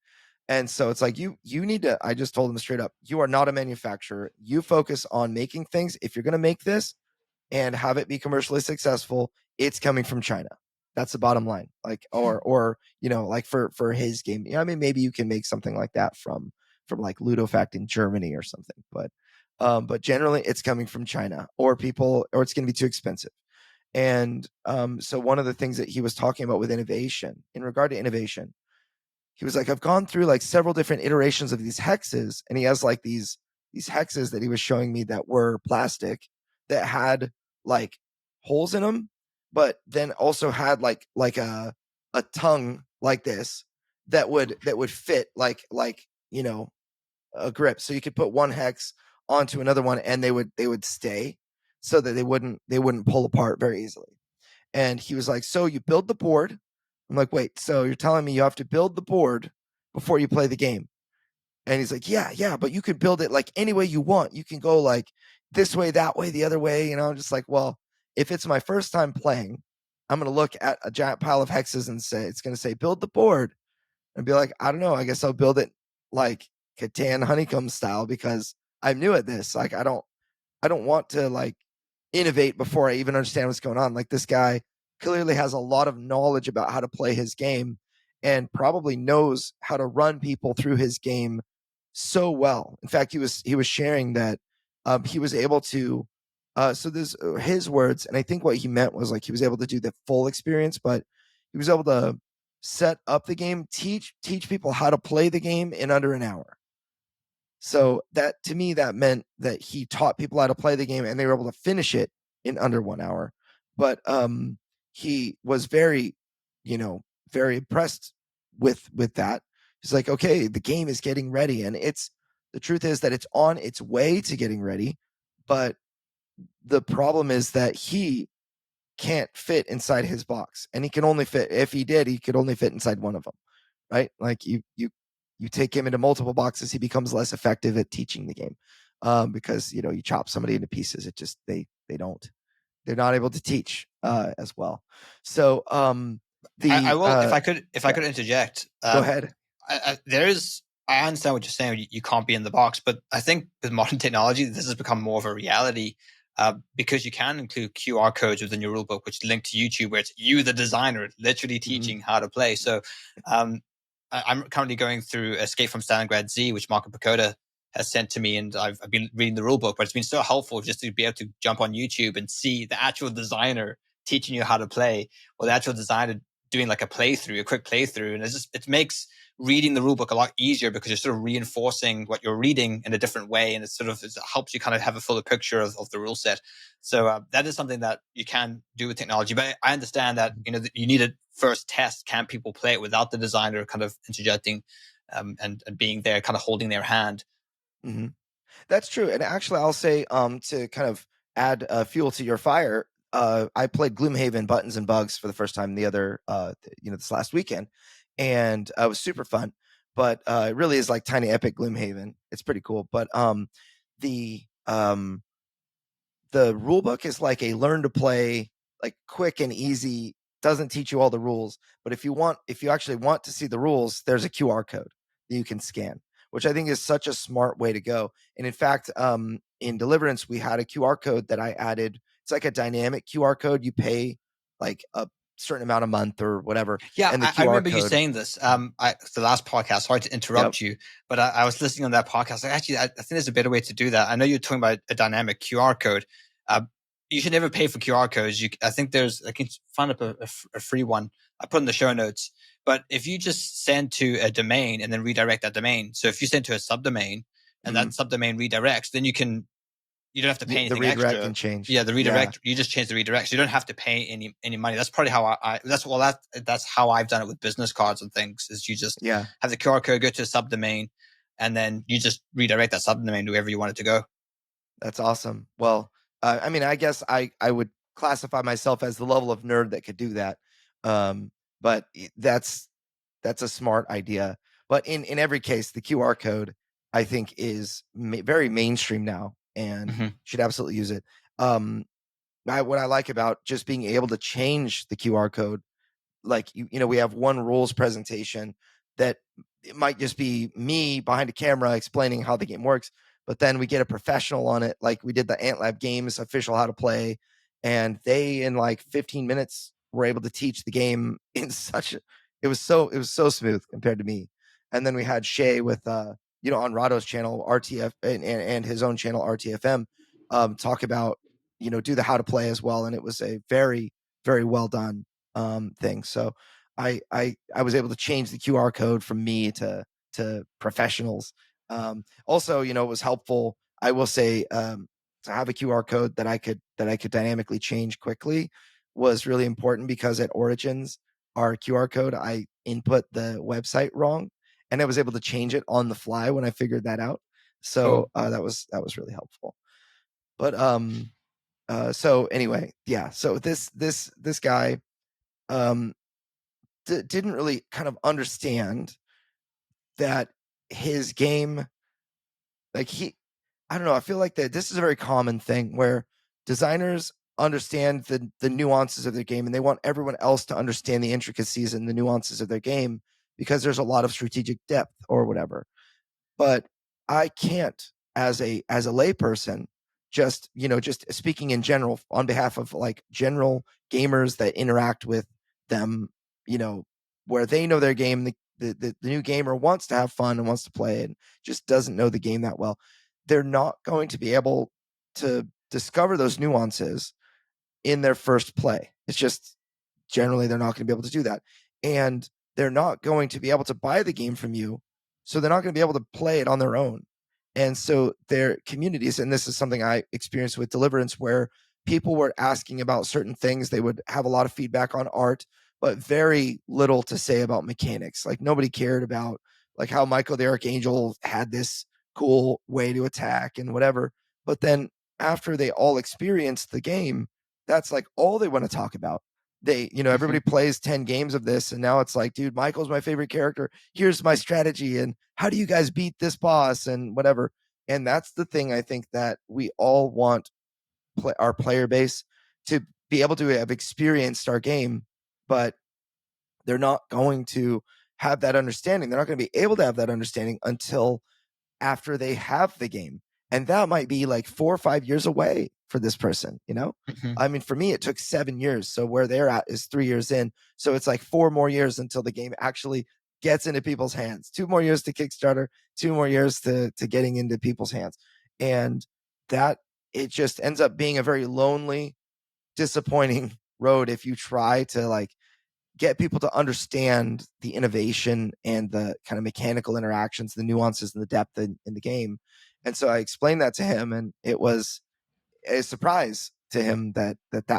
And so it's like, you need to, I just told them straight up, you are not a manufacturer. You focus on making things. If you're going to make this and have it be commercially successful, it's coming from China. That's the bottom line. Like, or like for his game, I mean, maybe you can make something like that from like Ludofact in Germany or something, but generally it's coming from China, or it's going to be too expensive. And so one of the things that he was talking about with innovation, in regard to innovation, he was like, I've gone through like several different iterations of these hexes, and he has like these hexes that he was showing me that were plastic, that had like holes in them, but then also had like a tongue like this that would fit like a grip, so you could put one hex onto another one and they would stay, so that they wouldn't pull apart very easily. And he was like, so you build the board. I'm like, wait, so you're telling me you have to build the board before you play the game? And he's like, yeah, but you could build it like any way you want. You can go like this way, that way, the other way. I'm just like, well, if it's my first time playing, I'm going to look at a giant pile of hexes and say, it's going to say, build the board. And be like, I don't know, I guess I'll build it like Catan honeycomb style, because I'm new at this. Like, I don't want to like innovate before I even understand what's going on. Like, this guy clearly has a lot of knowledge about how to play his game, and probably knows how to run people through his game so well. In fact, he was sharing that he was able to so this his words, and I think what he meant was like he was able to do the full experience, but he was able to set up the game, teach people how to play the game in under an hour. So that, to me, that meant that he taught people how to play the game and they were able to finish it in under 1 hour. But he was very, very impressed with that. He's like, okay, the game is getting ready, and the truth is that it's on its way to getting ready, but the problem is that he can't fit inside his box, and he can only fit, if he did, he could only fit inside one of them, right? Like, you take him into multiple boxes, he becomes less effective at teaching the game, because you chop somebody into pieces, it just they're not able to teach as well. So I will, if I could interject. Go ahead. I understand what you're saying. You can't be in the box, but I think with modern technology, this has become more of a reality, because you can include QR codes within your rulebook, which link to YouTube, where it's you, the designer, literally teaching how to play. So I'm currently going through Escape from Stalingrad Z, which Marco Pacoda has sent to me, and I've been reading the rulebook, but it's been so helpful just to be able to jump on YouTube and see the actual designer teaching you how to play, or the actual designer doing like a quick playthrough. And it makes reading the rulebook a lot easier, because you're sort of reinforcing what you're reading in a different way, and it helps you kind of have a fuller picture of the rule set. So that is something that you can do with technology. But I understand that you need to first test, can people play it without the designer kind of interjecting and being there, kind of holding their hand. Mm-hmm. That's true. And actually, I'll say, to kind of add fuel to your fire, I played Gloomhaven Buttons and Bugs for the first time this last weekend, and it was super fun. But it really is like Tiny Epic Gloomhaven. It's pretty cool. But the rule book is like a learn to play, like quick and easy. Doesn't teach you all the rules, but if you actually want to see the rules, there's a QR code that you can scan, which I think is such a smart way to go. And in fact, in Deliverance, we had a QR code that I added. It's like a dynamic QR code. You pay like a certain amount a month or whatever. Yeah, and I remember you saying this. The last podcast. Sorry to interrupt you, but I was listening on that podcast. Actually, I think there's a better way to do that. I know you're talking about a dynamic QR code. You should never pay for QR codes. I think I can find up a free one. I put in the show notes. But if you just send to a domain and then redirect that domain, so if you send to a subdomain and that subdomain redirects, then you don't have to pay anything the redirect extra. Can change. Yeah, the redirect. Yeah. You just change the redirect. So you don't have to pay any money. That's probably how that's how I've done it with business cards and things. Is you just have the QR code, go to a subdomain, and then you just redirect that subdomain to wherever you want it to go. That's awesome. Well, I mean, I guess I would classify myself as the level of nerd that could do that. But that's that's a smart idea. But in every case, the QR code I think is very mainstream now and Mhm. should absolutely use it. What I like about just being able to change the QR code, like we have one rules presentation that it might just be me behind a camera explaining how the game works, but then we get a professional on it, like we did the Antlab Games official how to play, and they in like 15 minutes were able to teach the game in such it was so smooth compared to me. And then we had Shay with on Rado's channel RTF and his own channel RTFM talk about do the how to play as well, and it was a very very well done thing. So I was able to change the QR code from me to professionals. Also, it was helpful. I will say to have a QR code that I could dynamically change quickly was really important, because at Origins, our QR code, I input the website wrong, and I was able to change it on the fly when I figured that out. So Cool. that was really helpful. But so anyway, yeah. So this guy um didn't really kind of understand that his game, like I don't know, I feel like that this is a very common thing where designers understand the nuances of their game, and they want everyone else to understand the intricacies and the nuances of their game, because there's a lot of strategic depth or whatever. But I can't, as a layperson, just speaking in general on behalf of like general gamers that interact with them, where they know their game, the new gamer wants to have fun and wants to play and just doesn't know the game that well. They're not going to be able to discover those nuances in their first play. It's just generally they're not going to be able to do that. And they're not going to be able to buy the game from you. So they're not going to be able to play it on their own. And so their communities, and this is something I experienced with Deliverance, where people were asking about certain things. They would have a lot of feedback on art, but very little to say about mechanics. Like nobody cared about like how Michael the Archangel had this cool way to attack and whatever. But then after they all experienced the game, that's like all they want to talk about. Everybody Mhm. plays 10 games of this, and now it's like, dude, Michael's my favorite character. Here's my strategy, and how do you guys beat this boss and whatever. And that's the thing I think that we all want our player base to be able to have experienced our game, but they're not going to have that understanding. They're not going to be able to have that understanding until after they have the game. And that might be like 4 or 5 years away for this person. Mhm. I mean, for me, it took 7 years. So where they're at is 3 years in. So it's like 4 more years until the game actually gets into people's hands. 2 more years to Kickstarter, 2 more years to getting into people's hands. And that it just ends up being a very lonely, disappointing road if you try to like get people to understand the innovation and the kind of mechanical interactions, the nuances and the depth in the game. And so I explained that to him, and it was a surprise to him that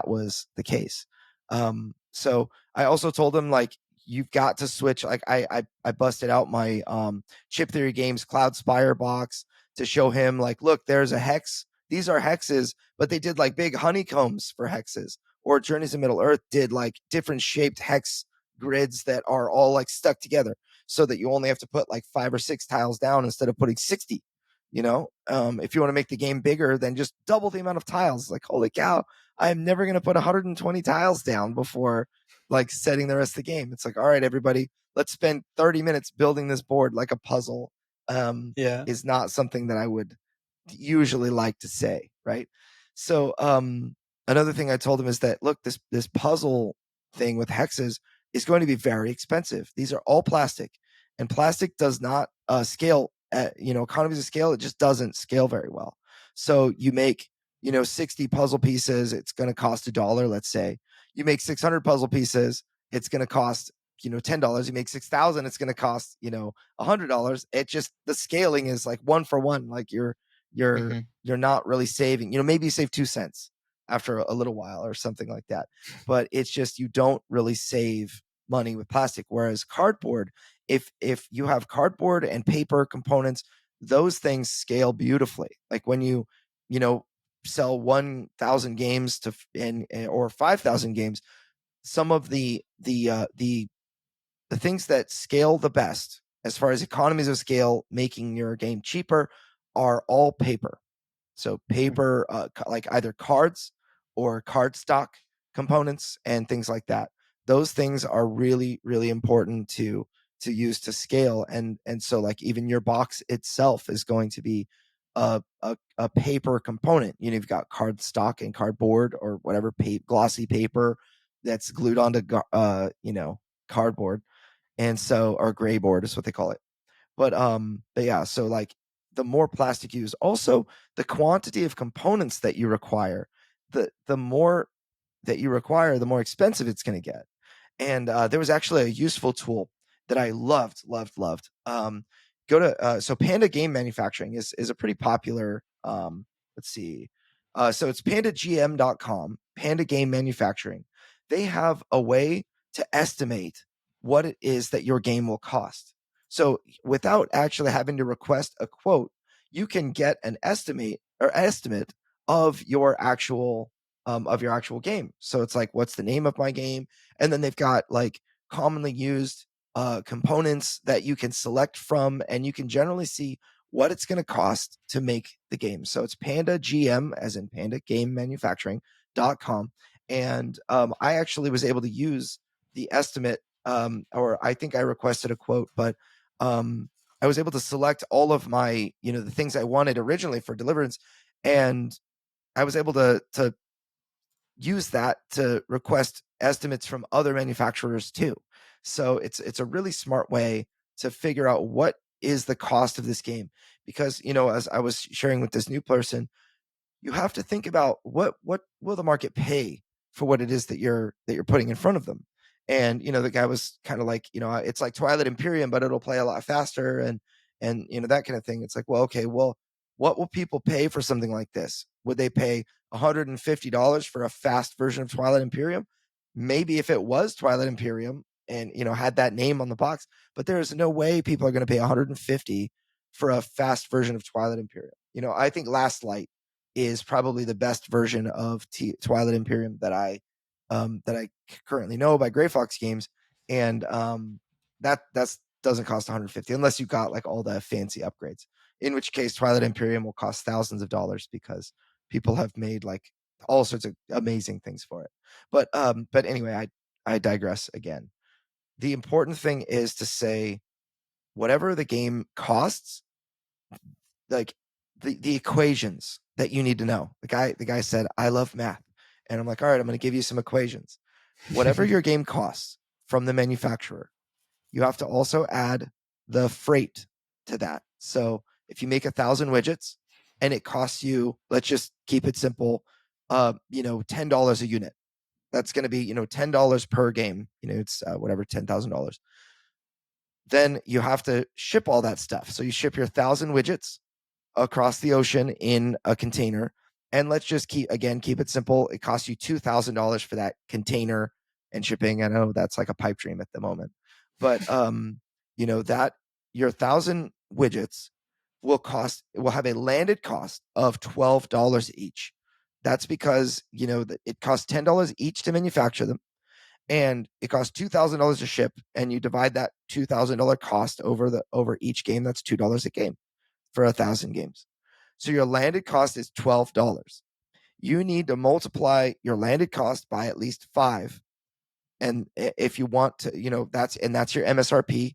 was the case. So I also told him like you've got to switch. Like I busted out my Chip Theory Games Cloud Spire box to show him like, look, there's a hex. These are hexes, but they did like big honeycombs for hexes. Or Journeys of Middle Earth did like different shaped hex grids that are all like stuck together, so that you only have to put like 5 or 6 tiles down instead of putting 60. If you want to make the game bigger, then just double the amount of tiles. Like, holy cow, I'm never going to put 120 tiles down before like setting the rest of the game. It's like, all right, everybody, let's spend 30 minutes building this board like a puzzle. Yeah. Is not something that I would usually like to say, right? So another thing I told him is that look, this puzzle thing with hexes is going to be very expensive. These are all plastic, and plastic does not scale at economies of scale. It just doesn't scale very well. So you make 60 puzzle pieces, it's going to cost $1. Let's say you make 600 puzzle pieces, it's going to cost $10. You make 6,000, it's going to cost $100. It just the scaling is like 1 for 1. Like you're Mhm. you're not really saving. Maybe you save 2 cents after a little while or something like that. But it's just you don't really save money with plastic. Whereas cardboard, if you have cardboard and paper components, those things scale beautifully. Like when you know sell 1,000 games or 5,000 games, some of the the things that scale the best as far as economies of scale, making your game cheaper, are all paper. So paper, like either cards or cardstock components and things like that. Those things are really, really important to use to scale. And so like even your box itself is going to be a paper component. You've got cardstock and cardboard or whatever glossy paper that's glued onto cardboard. And so, or gray board is what they call it. But yeah, so like the more plastic you use, also the quantity of components that you require, the more that you require, the more expensive it's going to get. And there was actually a useful tool that I loved. Go to so Panda Game Manufacturing is a pretty popular. Let's see, so it's pandagm.com, Panda Game Manufacturing. They have a way to estimate what it is that your game will cost. So without actually having to request a quote, you can get an estimate of your actual game. So it's like, what's the name of my game? And then they've got like commonly used components that you can select from, and you can generally see what it's going to cost to make the game. So it's Panda GM, as in Panda Game Manufacturing.com. And I actually was able to use the estimate, or I think I requested a quote, but I was able to select all of my, the things I wanted originally for Deliverance, and I was able to use that to request estimates from other manufacturers too. So it's a really smart way to figure out what is the cost of this game, because as I was sharing with this new person, you have to think about what will the market pay for what it is that you're putting in front of them. And the guy was kind of like, it's like Twilight Imperium, but it'll play a lot faster, and that kind of thing. It's like, well, okay, well, what will people pay for something like this? Would they pay $150 for a fast version of Twilight Imperium? Maybe if it was Twilight Imperium and had that name on the box, but there is no way people are going to pay $150 for a fast version of Twilight Imperium. I think Last Light is probably the best version of Twilight Imperium that I currently know by Gray Fox Games, and that doesn't cost 150 unless you got like all the fancy upgrades. In which case, Twilight Imperium will cost thousands of dollars because people have made like all sorts of amazing things for it. But anyway, I digress again. The important thing is to say whatever the game costs, like the equations that you need to know. The guy said, I love math. And I'm like, all right, I'm going to give you some equations. Whatever your game costs from the manufacturer, you have to also add the freight to that. So if you make 1,000 widgets and it costs you, let's just keep it simple, $10 a unit. That's going to be, $10 per game. It's whatever, $10,000. Then you have to ship all that stuff. So you ship your 1,000 widgets across the ocean in a container. And let's just keep it simple. It costs you $2,000 for that container and shipping. I know that's like a pipe dream at the moment, but that your 1,000 widgets will have a landed cost of $12 each. That's because it costs $10 each to manufacture them, and it costs $2,000 to ship. And you divide that $2,000 cost over each game. That's $2 a game for 1,000 games. So your landed cost is $12. You need to multiply your landed cost by at least 5. And if you want to, that's your MSRP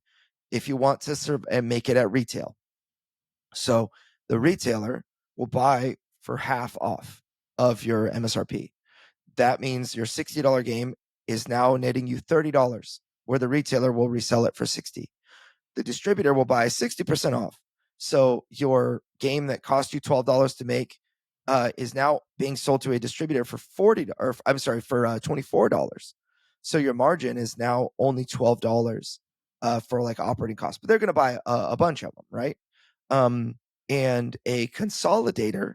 if you want to serve and make it at retail. So the retailer will buy for half off of your MSRP. That means your $60 game is now netting you $30, where the retailer will resell it for $60. The distributor will buy 60% off. So your game that cost you $12 to make is now being sold to a distributor for for $24. So your margin is now only $12 for like operating costs, but they're going to buy a bunch of them, right? And a consolidator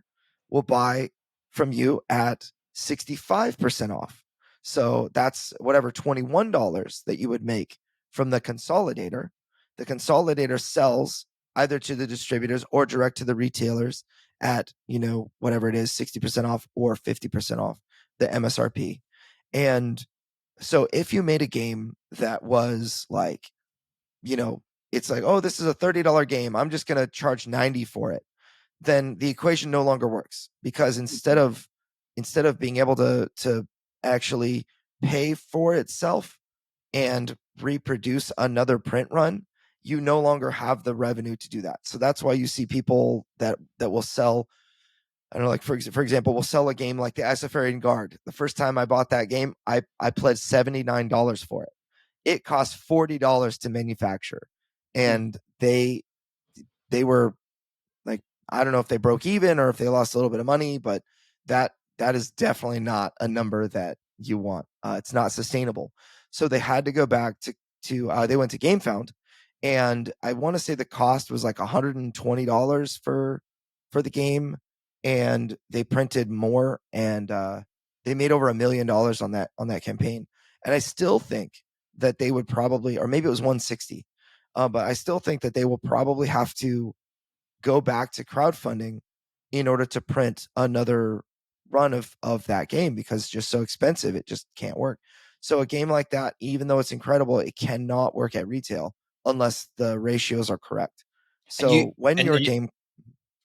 will buy from you at 65% off. So that's whatever $21 that you would make from the consolidator. The consolidator sells either to the distributors or direct to the retailers at, whatever it is, 60% off or 50% off the MSRP. And So if you made a game that was like, it's like, oh, this is a $30 game, I'm just going to charge 90 for it, then the equation no longer works, because instead of being able to actually pay for itself and reproduce another print run, you no longer have the revenue to do that. So that's why you see people that will sell, I don't know, like for example, we'll sell a game like the Isofarian Guard. The first time I bought that game, I pledged $79 for it. It cost $40 to manufacture, and they were like, I don't know if they broke even or if they lost a little bit of money, but that is definitely not a number that you want. It's not sustainable. So they had to go back to they went to GameFound, and I want to say the cost was like $120 for the game, and they printed more, and they made over $1 million on that campaign. And I still think that they would probably, or maybe it was 160, but I still think that they will probably have to go back to crowdfunding in order to print another run of that game, because it's just so expensive. It just can't work. So a game like that, even though it's incredible, it cannot work at retail unless the ratios are correct. So when your game...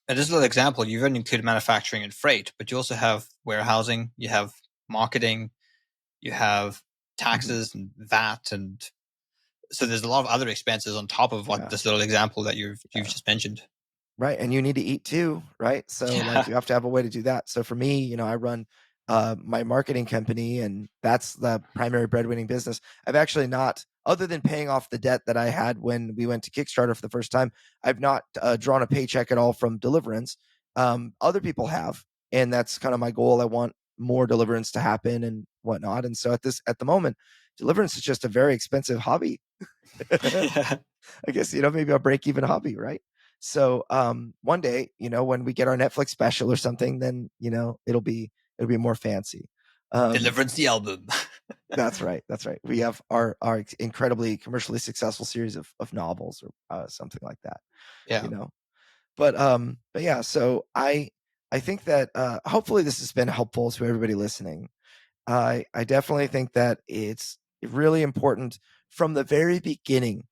And just a little example, you've only included manufacturing and freight, but you also have warehousing, you have marketing, you have taxes and VAT, and so there's a lot of other expenses on top of what this little example that you've just mentioned. Right. And you need to eat too, right? So like you have to have a way to do that. So for me, I run my marketing company, and that's the primary breadwinning business. I've actually not, other than paying off the debt that I had when we went to Kickstarter for the first time, I've not drawn a paycheck at all from Deliverance. Other people have, and that's kind of my goal. I want more Deliverance to happen and whatnot. And so at the moment, Deliverance is just a very expensive hobby. I guess, maybe a break even hobby, right? So one day, when we get our Netflix special or something, then it'll be more fancy. Deliverance the album. That's right. We have our incredibly commercially successful series of novels or something like that. Yeah. But yeah. So I think that hopefully this has been helpful to everybody listening. I definitely think that it's really important from the very beginning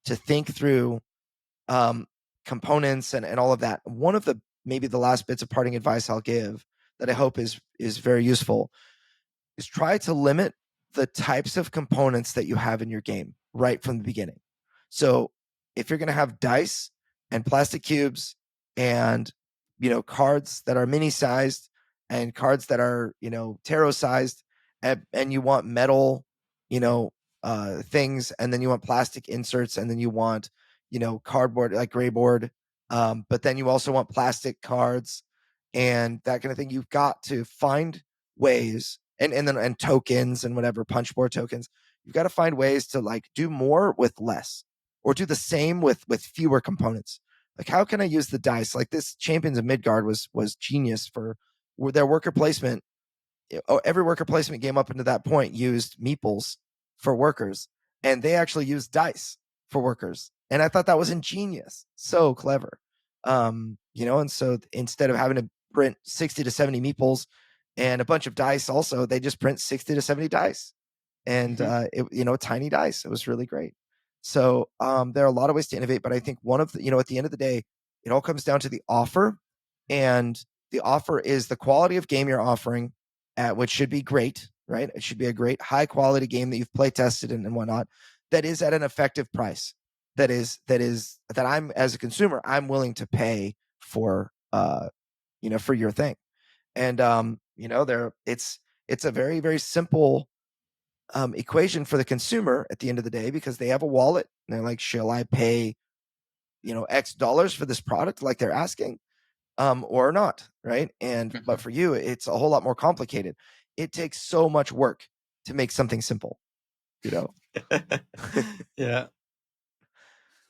to think through components and all of that. One of the maybe the last bits of parting advice I'll give that I hope is very useful is try to limit the types of components that you have in your game right from the beginning. So if you're going to have dice and plastic cubes and cards that are mini sized and cards that are tarot sized, and you want metal things, and then you want plastic inserts, and then you want cardboard, like gray board, but then you also want plastic cards and that kind of thing. You've got to find ways, and tokens and whatever, punch board tokens. You've got to find ways to like do more with less, or do the same with fewer components. Like, how can I use the dice? Like this Champions of Midgard was genius for their worker placement. Every worker placement game up into that point used meeples for workers, and they actually used dice for workers. And I thought that was ingenious, so clever. And so instead of having to print 60 to 70 meeples and a bunch of dice, also they just print 60 to 70 dice, and tiny dice. It was really great. So there are a lot of ways to innovate, but I think one of the, at the end of the day, it all comes down to the offer, and the offer is the quality of game you're offering, which should be great, right? It should be a great, high quality game that you've play tested and whatnot, that is at an effective price. That I'm, as a consumer, I'm willing to pay for, for your thing. And, it's a very, very simple equation for the consumer at the end of the day, because they have a wallet and they're like, shall I pay, X dollars for this product like they're asking, or not, right? And but for you, it's a whole lot more complicated. It takes so much work to make something simple, Yeah.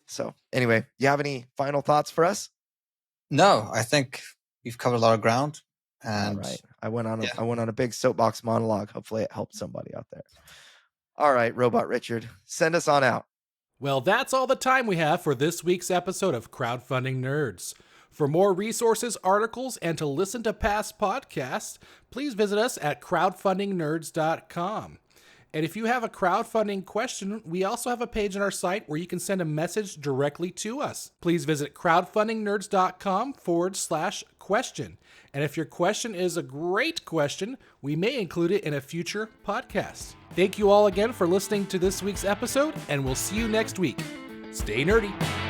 So anyway, you have any final thoughts for us? No, I think we've covered a lot of ground. And all right, I went on a big soapbox monologue. Hopefully it helped somebody out there. All right, Robot Richard, send us on out. Well, that's all the time we have for this week's episode of Crowdfunding Nerds. For more resources, articles, and to listen to past podcasts, please visit us at crowdfundingnerds.com. And if you have a crowdfunding question, we also have a page on our site where you can send a message directly to us. Please visit crowdfundingnerds.com/question. And if your question is a great question, we may include it in a future podcast. Thank you all again for listening to this week's episode, and we'll see you next week. Stay nerdy.